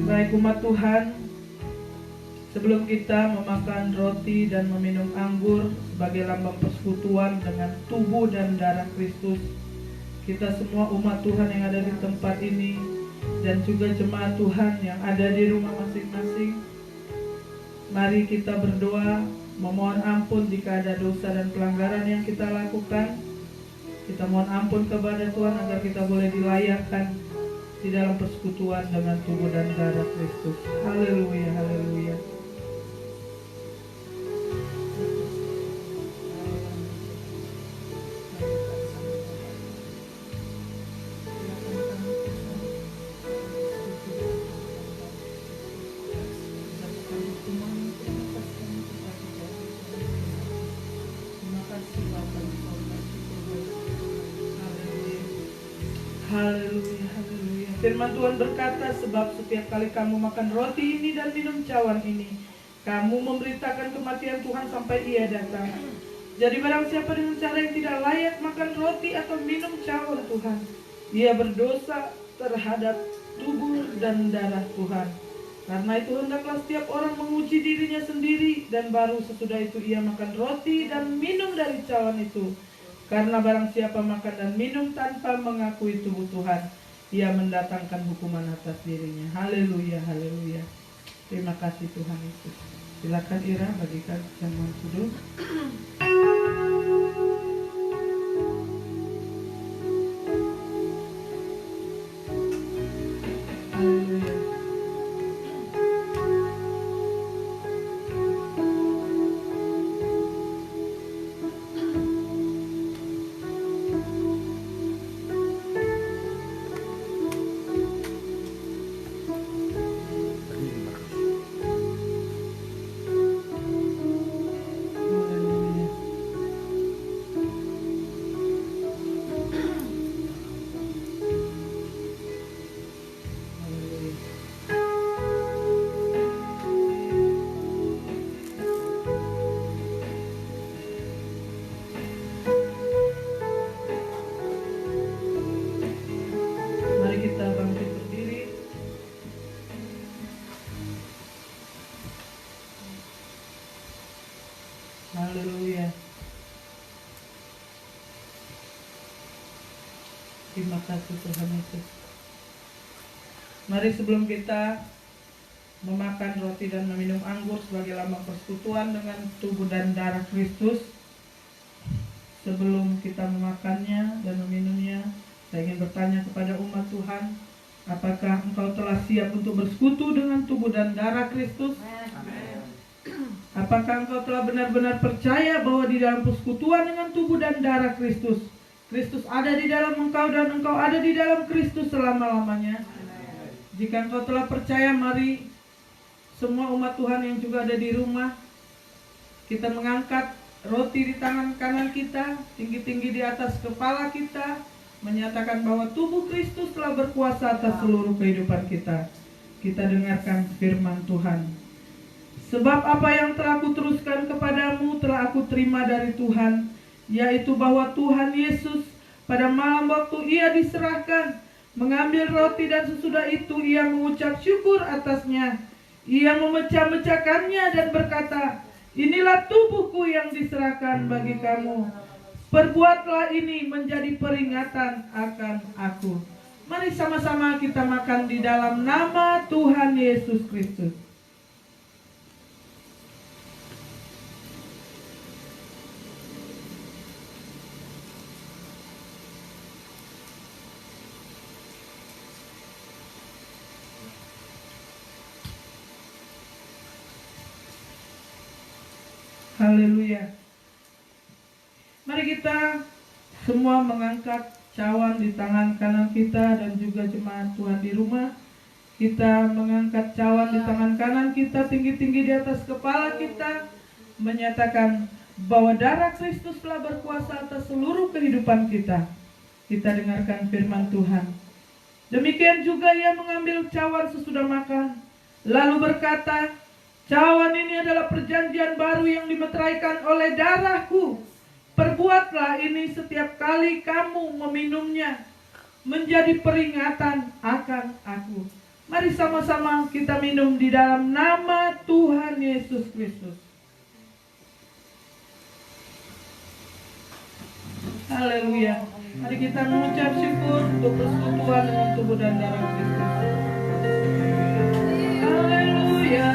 Baik umat Tuhan, sebelum kita memakan roti dan meminum anggur sebagai lambang persekutuan dengan tubuh dan darah Kristus, kita semua umat Tuhan yang ada di tempat ini dan juga jemaat Tuhan yang ada di rumah masing-masing, mari kita berdoa memohon ampun jika ada dosa dan pelanggaran yang kita lakukan. Kita mohon ampun kepada Tuhan agar kita boleh dilayakkan di dalam persekutuan dengan tubuh dan darah Kristus. Haleluya, haleluya. Haleluya, haleluya. Firman Tuhan berkata, sebab setiap kali kamu makan roti ini dan minum cawan ini, kamu memberitakan kematian Tuhan sampai Ia datang. Jadi barang siapa dengan cara yang tidak layak makan roti atau minum cawan Tuhan, ia berdosa terhadap tubuh dan darah Tuhan. Karena itu hendaklah setiap orang menguji dirinya sendiri, dan baru sesudah itu ia makan roti dan minum dari cawan itu. Karena barang siapa makan dan minum tanpa mengakui tubuh Tuhan, ia mendatangkan hukuman atas dirinya. Haleluya, haleluya. Terima kasih Tuhan Yesus. Silakan Ira bagikan jamuan kudus. Haleluya. Haleluya. Haleluya. Mari kita bangkit berdiri. Haleluya. Terima kasih Tuhan Yesus. Mari sebelum kita memakan roti dan meminum anggur sebagai lambang persekutuan dengan tubuh dan darah Kristus, sebelum kita memakannya dan meminumnya, saya ingin bertanya kepada umat Tuhan, apakah engkau telah siap untuk bersekutu dengan tubuh dan darah Kristus? Apakah engkau telah benar-benar percaya bahwa di dalam persekutuan dengan tubuh dan darah Kristus, Kristus ada di dalam engkau dan engkau ada di dalam Kristus selama-lamanya? Jika engkau telah percaya, mari semua umat Tuhan yang juga ada di rumah, kita mengangkat roti di tangan kanan kita, tinggi-tinggi di atas kepala kita, menyatakan bahwa tubuh Kristus telah berkuasa atas seluruh kehidupan kita. Kita dengarkan firman Tuhan. Sebab apa yang telah aku teruskan kepadamu telah aku terima dari Tuhan, yaitu bahwa Tuhan Yesus pada malam waktu ia diserahkan, mengambil roti dan sesudah itu ia mengucap syukur atasnya. Ia memecah-mecahkannya dan berkata, inilah tubuhku yang diserahkan bagi kamu. Perbuatlah ini menjadi peringatan akan aku. Mari sama-sama kita makan di dalam nama Tuhan Yesus Kristus. Haleluya. Mari kita semua mengangkat cawan di tangan kanan kita, dan juga jemaat Tuhan di rumah. Kita mengangkat cawan di tangan kanan kita tinggi-tinggi di atas kepala kita, menyatakan bahwa darah Kristus telah berkuasa atas seluruh kehidupan kita. Kita dengarkan firman Tuhan. Demikian juga ia mengambil cawan sesudah makan, lalu berkata, cawan ini adalah perjanjian baru yang dimeteraikan oleh darahku. Perbuatlah ini setiap kali kamu meminumnya, menjadi peringatan akan aku. Mari sama-sama kita minum di dalam nama Tuhan Yesus Kristus. Haleluya. Mari kita mengucap syukur untuk persekutuan dengan tubuh dan darah Kristus. Haleluya.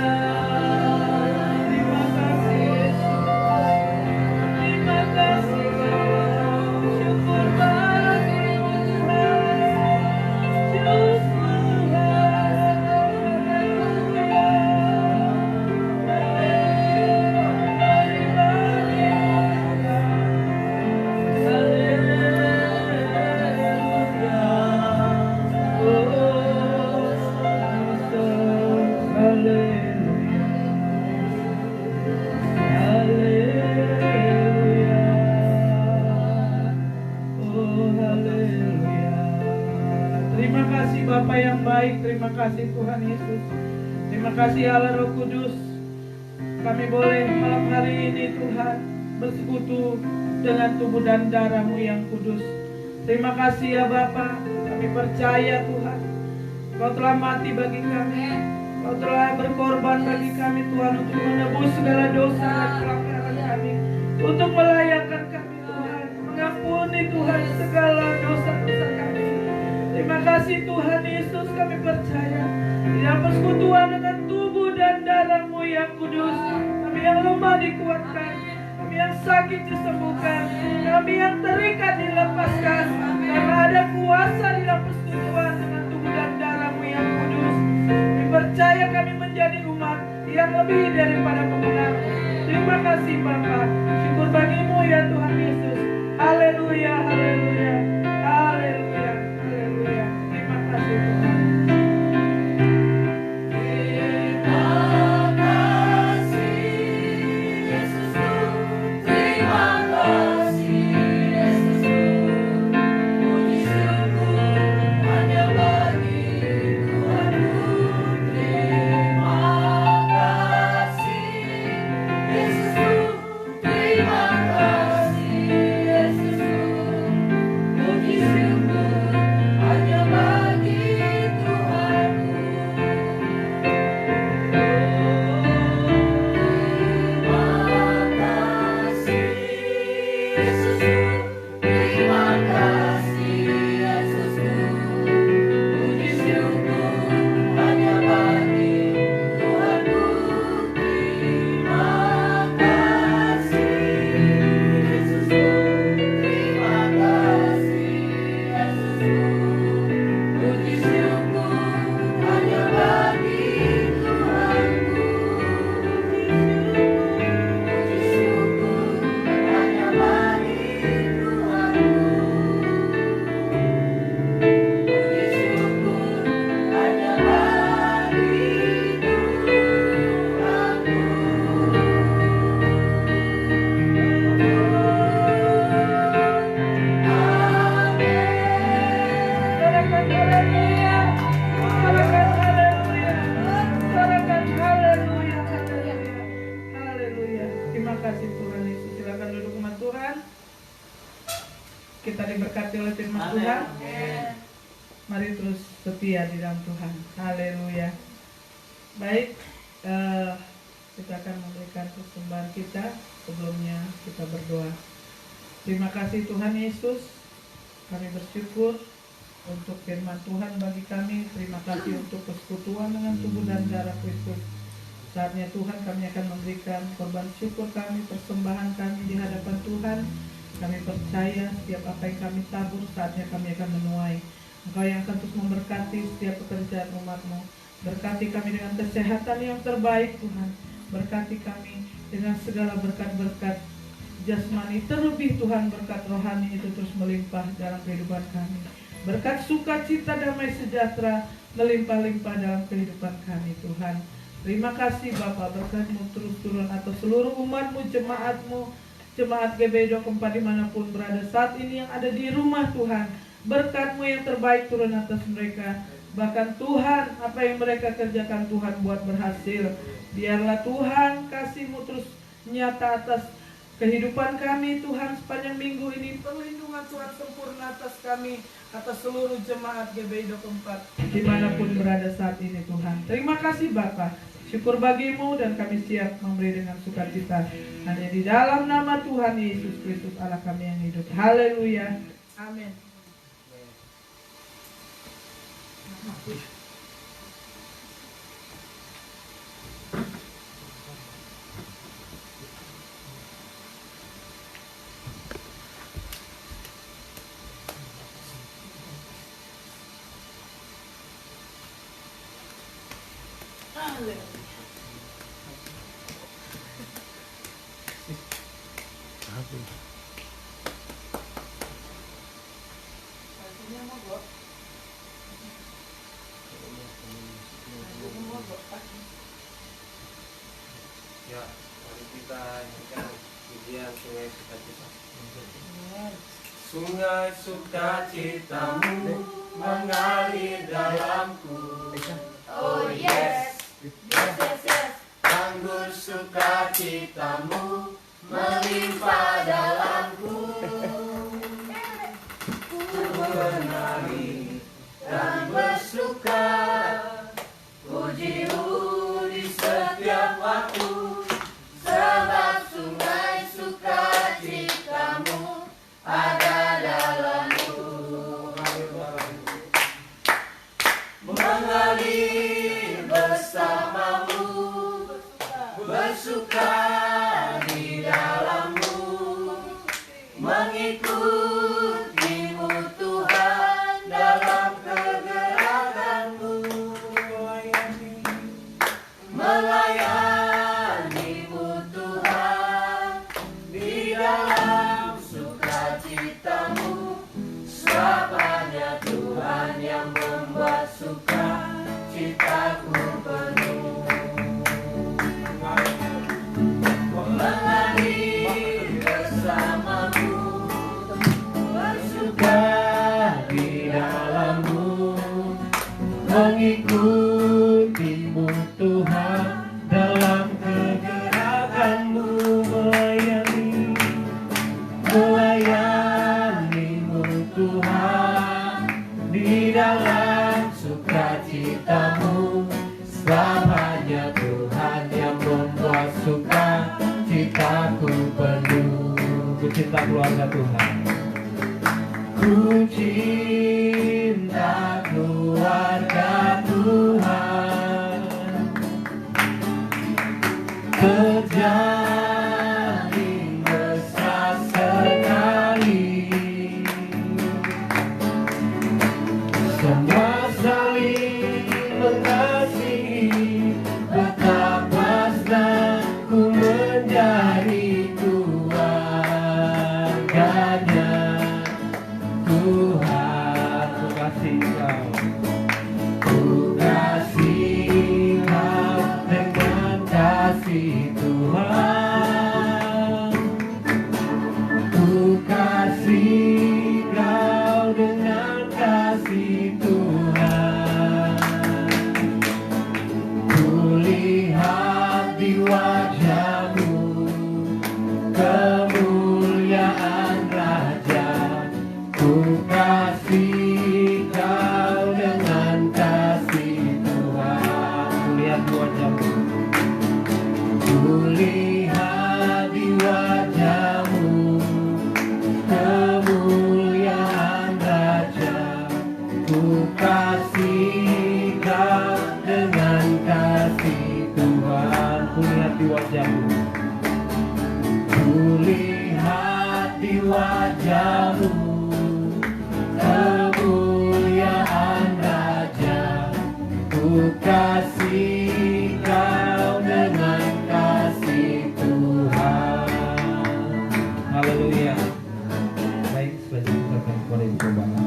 Terima kasih Bapa yang baik, terima kasih Tuhan Yesus, terima kasih Allah Roh Kudus. Kami boleh malam hari ini Tuhan bersekutu dengan tubuh dan darah-Mu yang kudus. Terima kasih ya Bapa, kami percaya Tuhan Kau telah mati bagi kami, Kau telah berkorban bagi kami Tuhan untuk menebus segala dosa dan pelanggaran kami, untuk melayakkan kami Tuhan, mengampuni Tuhan segala dosa-dosa kami. Terima kasih Tuhan Yesus, kami percaya di dalam persekutuan dengan tubuh dan darah-Mu yang kudus, kami yang lemah dikuatkan, kami yang sakit disembuhkan, kami yang terikat dilepaskan, karena ada kuasa di dalam persekutuan dengan tubuh dan darah-Mu yang kudus. Kami percaya kami menjadi umat yang lebih daripada pemenang. Terima kasih Bapa, syukur bagi-Mu ya Tuhan Yesus. Haleluya, haleluya, haleluya, haleluya. Terima kasih Tuhan. Kita diberkati oleh firman Tuhan. Mari terus setia di dalam Tuhan. Haleluya. Baik, kita akan memberikan persembahan kita. Sebelumnya kita berdoa. Terima kasih Tuhan Yesus. Kami bersyukur untuk firman Tuhan bagi kami. Terima kasih untuk persekutuan dengan tubuh dan darah Kristus. Saatnya Tuhan kami akan memberikan korban syukur kami, persembahan kami di hadapan Tuhan. Kami percaya setiap apa yang kami tabur, saatnya kami akan menuai. Engkau yang akan terus memberkati setiap pekerjaan umat-Mu. Berkati kami dengan kesehatan yang terbaik Tuhan. Berkati kami dengan segala berkat-berkat jasmani. Terlebih Tuhan berkat rohani itu terus melimpah dalam kehidupan kami. Berkat sukacita damai sejahtera melimpah-limpah dalam kehidupan kami Tuhan. Terima kasih Bapa, berkat-Mu terus turun atas seluruh umat-Mu, jemaat-Mu, jemaat GBI 24 dimanapun berada saat ini yang ada di rumah Tuhan. Berkat-Mu yang terbaik turun atas mereka. Bahkan Tuhan, apa yang mereka kerjakan Tuhan buat berhasil. Biarlah Tuhan kasih-Mu terus nyata atas kehidupan kami Tuhan sepanjang minggu ini. Perlindungan Tuhan sempurna atas kami, atas seluruh jemaat GBI 24 dimanapun berada saat ini Tuhan. Terima kasih Bapa. Syukur bagi-Mu dan kami siap memberi dengan sukacita. Hanya di dalam nama Tuhan Yesus Kristus Allah kami yang hidup. Haleluya. Amin. Ya, mari kita nyanyikan pujian Sungai Sukacita. Sungai sukacitamu mengalir dalamku. Oh yes, yes, yes, yes. Anggur sukacitamu melimpah dalamku. Ku menari dan bersuka, puji mengalir bersamamu, bersuka di dalammu, mengikutimu Tuhan dalam kegerakanmu, melayanimu Tuhan di dalam sukacitamu, selamanya Tuhan yang membuat sukacitaku penuh. Mengalir bersamamu, bersuka di dalammu, mengikutimu Tuhan dalam kegerakanmu, melayanimu Tuhan di dalam sukacitamu, selamanya Tuhan yang membuat sukacitaku penuh. Ku cinta keluarga Tuhan, ku cinta keluarga Tuhan, terjalin mesra sekali, semua saling mengasihi, betapa senangku menjadi keluarganya. Tuhan, ku kasih Kau, ku kasih Kau dengan kasih Tuhan, ku kasih Kau dengan kasih Tuhan, ku lihat di wajahmu kemuliaan Raja, ku kasih Kau dengan kasih Tuhan. Ku lihat di wajahmu, ku lihat di wajahmu kemuliaan Raja, ku kasih Kau dengan kasih Tuhan. Ku lihat di wajahmu, ku lihat di wajahmu kemuliaan Raja, ku kasih Kau dengan kasih Tuhan. Haleluya. Baik, selanjutnya kita kepada Ibu Gembala.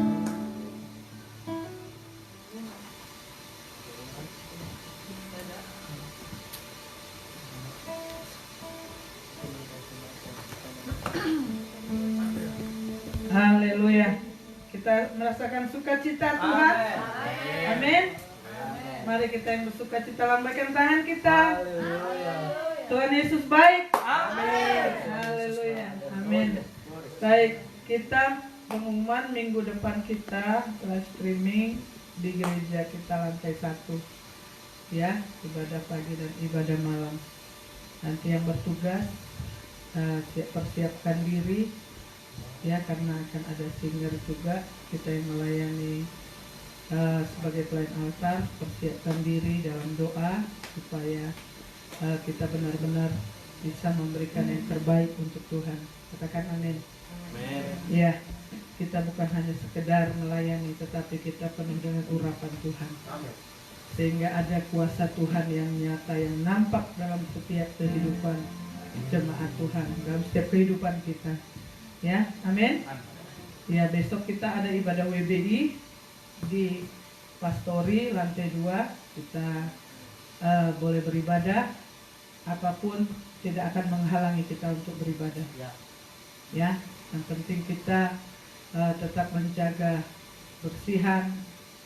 Haleluya. Kita merasakan sukacita Tuhan. Amin. Mari kita yang bersukacita lambaikan tangan kita. Tuhan Yesus baik. Amin. Haleluya. Amin. Baik, kita pengumuman minggu depan kita live streaming di gereja kita lantai 1. Ya, ibadah pagi dan ibadah malam. Nanti yang bertugas persiapkan diri ya, karena akan ada singer juga, kita yang melayani sebagai pelayan altar. Persiapkan diri dalam doa supaya kita benar-benar bisa memberikan yang terbaik untuk Tuhan. Katakan amin. Ya, kita bukan hanya sekedar melayani, tetapi kita penuh dengan urapan Tuhan, sehingga ada kuasa Tuhan yang nyata, yang nampak dalam setiap kehidupan jemaat Tuhan, dalam setiap kehidupan kita. Ya, amin. Ya, besok kita ada ibadah WBI di Pastori lantai 2. Kita boleh beribadah, apapun tidak akan menghalangi kita untuk beribadah. Ya, yang penting kita tetap menjaga bersihan.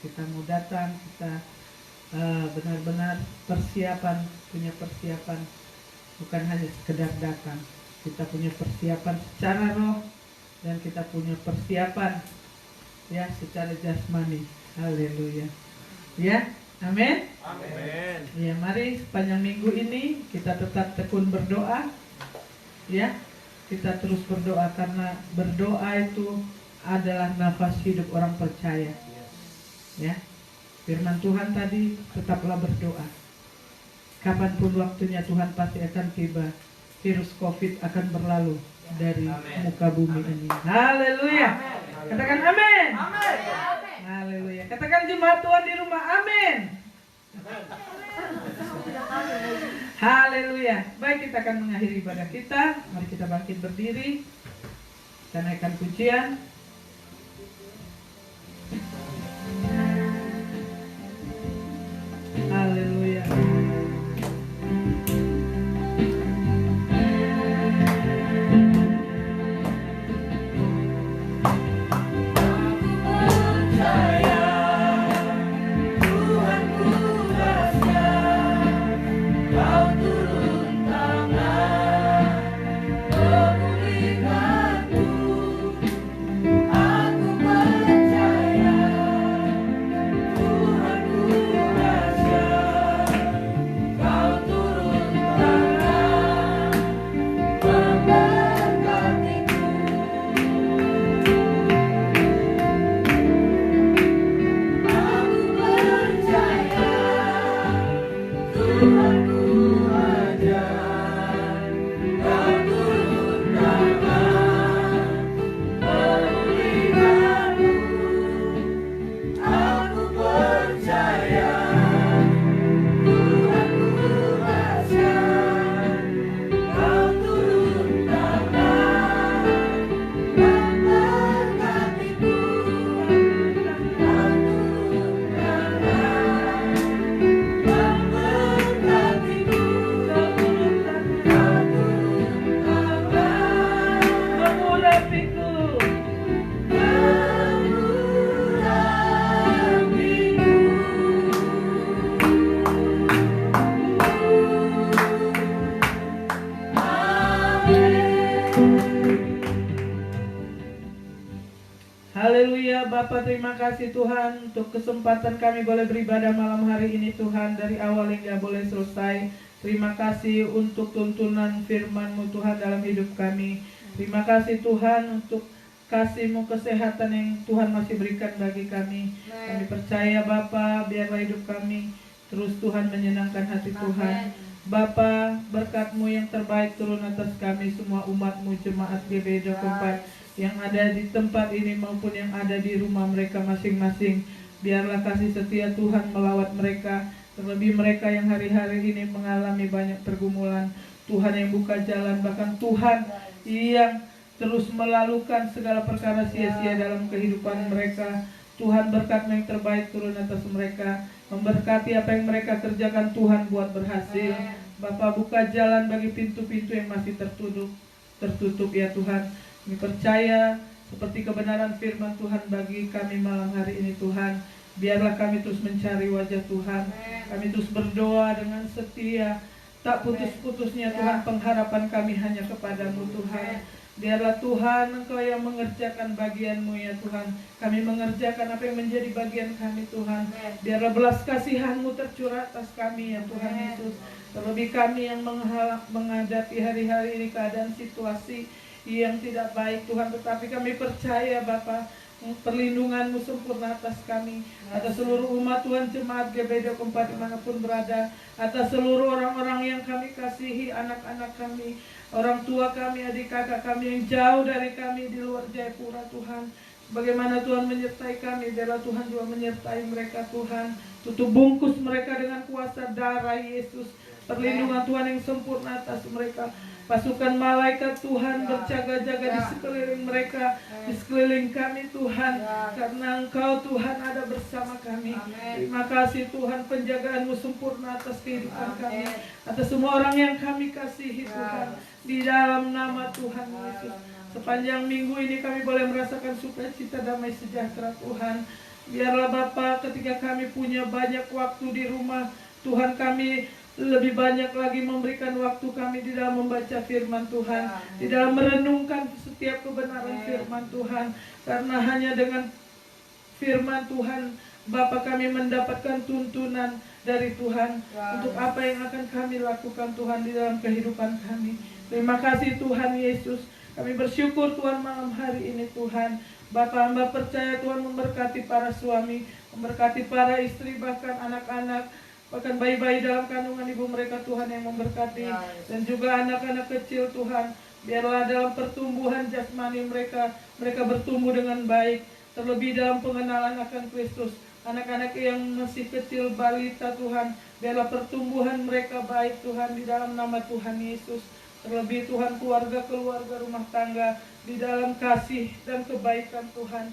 Kita mau datang, kita benar-benar punya persiapan, bukan hanya sekedar datang. Kita punya persiapan secara roh dan kita punya persiapan ya secara jasmani. Haleluya. Ya, amin. Amin. Ya, mari sepanjang minggu ini kita tetap tekun berdoa. Ya, kita terus berdoa, karena berdoa itu adalah nafas hidup orang percaya. Ya, Firman Tuhan tadi, tetaplah berdoa. Kapanpun waktunya Tuhan pasti akan tiba. Virus COVID akan berlalu dari muka bumi ini. Haleluya. Katakan amin. Haleluya. Katakan jemaat Tuhan di rumah, amin. Haleluya. Baik, kita akan mengakhiri ibadah kita. Mari kita bangkit berdiri. Kita naikkan pujian. Haleluya. Haleluya. Bapa, terima kasih Tuhan untuk kesempatan kami boleh beribadah malam hari ini Tuhan, dari awal hingga boleh selesai. Terima kasih untuk tuntunan firman-Mu Tuhan dalam hidup kami. Terima kasih Tuhan untuk kasih-Mu, kesehatan yang Tuhan masih berikan bagi kami. Kami percaya Bapa, biarlah hidup kami terus Tuhan menyenangkan hati Tuhan. Bapa, berkat-Mu yang terbaik turun atas kami semua umat-Mu, jemaat GBI 24 yang ada di tempat ini maupun yang ada di rumah mereka masing-masing. Biarlah kasih setia Tuhan melawat mereka, terlebih mereka yang hari-hari ini mengalami banyak pergumulan. Tuhan yang buka jalan, bahkan Tuhan yang terus melalukan segala perkara sia-sia dalam kehidupan mereka. Tuhan, berkat-Mu yang terbaik turun atas mereka, memberkati apa yang mereka kerjakan Tuhan buat berhasil. Bapa, buka jalan bagi pintu-pintu yang masih tertutup ya Tuhan. Kami percaya seperti kebenaran firman Tuhan bagi kami malam hari ini Tuhan. Biarlah kami terus mencari wajah Tuhan. Kami terus berdoa dengan setia. Tak putus-putusnya Tuhan, pengharapan kami hanya kepadamu Tuhan. Biarlah Tuhan Engkau yang mengerjakan bagian-Mu ya Tuhan. Kami mengerjakan apa yang menjadi bagian kami Tuhan. Biarlah belas kasihan-Mu tercurah atas kami ya Tuhan Yesus. Terlebih kami yang menghadapi hari-hari ini keadaan situasi yang tidak baik Tuhan, tetapi kami percaya Bapa, perlindungan-Mu sempurna atas kami, atas seluruh umat Tuhan, jemaat GBI 24 dimanapun berada, atas seluruh orang-orang yang kami kasihi, anak-anak kami, orang tua kami, adik kakak kami yang jauh dari kami di luar Jayapura Tuhan. Bagaimana Tuhan menyertai kami, biarlah Tuhan juga menyertai mereka Tuhan. Tutup bungkus mereka dengan kuasa darah Yesus, perlindungan Tuhan yang sempurna atas mereka. Pasukan malaikat Tuhan berjaga-jaga di sekeliling mereka, di sekeliling kami Tuhan, karena Engkau Tuhan ada bersama kami. Terima kasih Tuhan, penjagaan-Mu sempurna atas kehidupan kami, atas semua orang yang kami kasihi Tuhan, di dalam nama Tuhan Yesus. Sepanjang minggu ini kami boleh merasakan sukacita, damai sejahtera Tuhan. Biarlah Bapa, ketika kami punya banyak waktu di rumah Tuhan, kami lebih banyak lagi memberikan waktu kami di dalam membaca firman Tuhan, di dalam merenungkan setiap kebenaran firman Tuhan. Karena hanya dengan firman Tuhan Bapa kami mendapatkan tuntunan dari Tuhan untuk apa yang akan kami lakukan Tuhan di dalam kehidupan kami. Terima kasih Tuhan Yesus. Kami bersyukur Tuhan malam hari ini Tuhan. Bapa, Hamba percaya Tuhan memberkati para suami, Memberkati para istri, bahkan anak-anak, bahkan bayi-bayi dalam kandungan ibu mereka Tuhan yang memberkati. Dan juga anak-anak kecil Tuhan, biarlah dalam pertumbuhan jasmani mereka bertumbuh dengan baik. Terlebih dalam pengenalan akan Kristus. Anak-anak yang masih kecil, balita Tuhan, biarlah pertumbuhan mereka baik Tuhan, di dalam nama Tuhan Yesus. Terlebih Tuhan, keluarga rumah tangga di dalam kasih dan kebaikan Tuhan.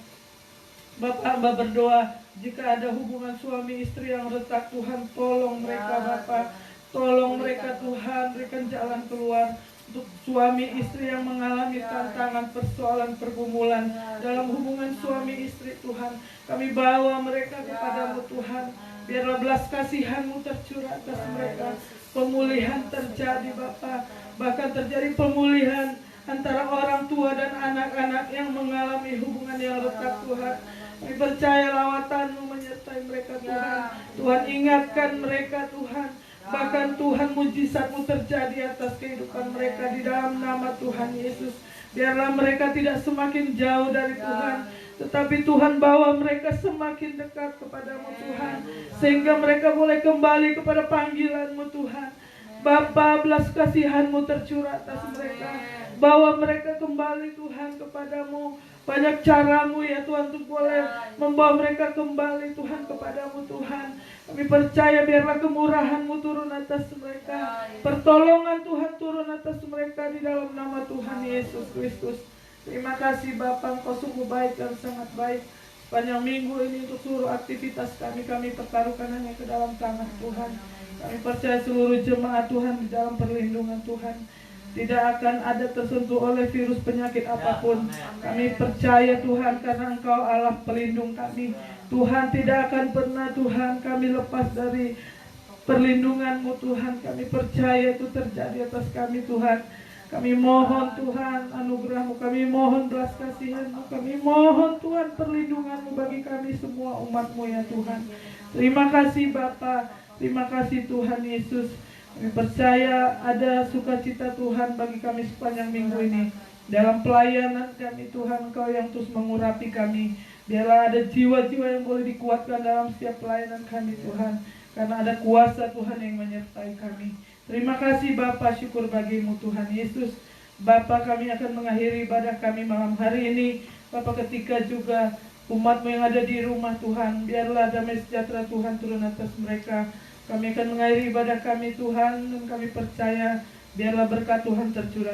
Bapak, Hamba berdoa, jika ada hubungan suami istri yang retak Tuhan, tolong mereka Bapak, tolong mereka Tuhan, berikan jalan keluar. Untuk suami istri yang mengalami tantangan, persoalan, pergumulan dalam hubungan suami istri Tuhan, kami bawa mereka kepadamu Tuhan. Biarlah belas kasihan-Mu tercurah atas mereka. Pemulihan terjadi Bapa, bahkan terjadi pemulihan antara orang tua dan anak-anak yang mengalami hubungan yang retak Tuhan. Kami percaya lawatan-Mu menyertai mereka Tuhan. Tuhan ingatkan mereka Tuhan. Bahkan Tuhan, mujizat-Mu terjadi atas kehidupan mereka di dalam nama Tuhan Yesus. Biarlah mereka tidak semakin jauh dari Tuhan, tetapi Tuhan bawa mereka semakin dekat kepadamu Tuhan, sehingga mereka boleh kembali kepada panggilan-Mu Tuhan. Bapa, belas kasihan-Mu tercurah atas mereka. Bawa mereka kembali Tuhan kepadamu. Banyak caramu ya Tuhan untuk boleh membawa mereka kembali Tuhan kepadamu Tuhan. Kami percaya biarlah kemurahan-Mu turun atas mereka. Pertolongan Tuhan turun atas mereka di dalam nama Tuhan Yesus Kristus. Terima kasih Bapa, Engkau sungguh baik dan sangat baik. Sepanjang minggu ini untuk seluruh aktivitas kami pertaruhkan hanya ke dalam tangan Tuhan. Kami percaya seluruh jemaat Tuhan di dalam perlindungan Tuhan. Tidak akan ada tersentuh oleh virus penyakit apapun. Kami percaya Tuhan, karena Engkau Allah pelindung kami. Tuhan, tidak akan pernah Tuhan kami lepas dari perlindungan-Mu Tuhan. Kami percaya itu terjadi atas kami Tuhan. Kami mohon Tuhan anugerah-Mu, kami mohon belas kasihan-Mu, kami mohon Tuhan perlindungan-Mu bagi kami semua umat-Mu ya Tuhan. Terima kasih Bapa, terima kasih Tuhan Yesus. Kami percaya ada sukacita Tuhan bagi kami sepanjang minggu ini. Dalam pelayanan kami Tuhan, Engkau yang terus mengurapi kami. Biarlah ada jiwa-jiwa yang boleh dikuatkan dalam setiap pelayanan kami Tuhan. Karena ada kuasa Tuhan yang menyertai kami. Terima kasih Bapa, syukur bagi-Mu Tuhan Yesus. Bapa, kami akan mengakhiri ibadah kami malam hari ini. Bapa, ketika juga umat-Mu yang ada di rumah Tuhan, biarlah damai sejahtera Tuhan turun atas mereka. Kami akan mengakhiri ibadah kami Tuhan, dan kami percaya biarlah berkat Tuhan tercurah.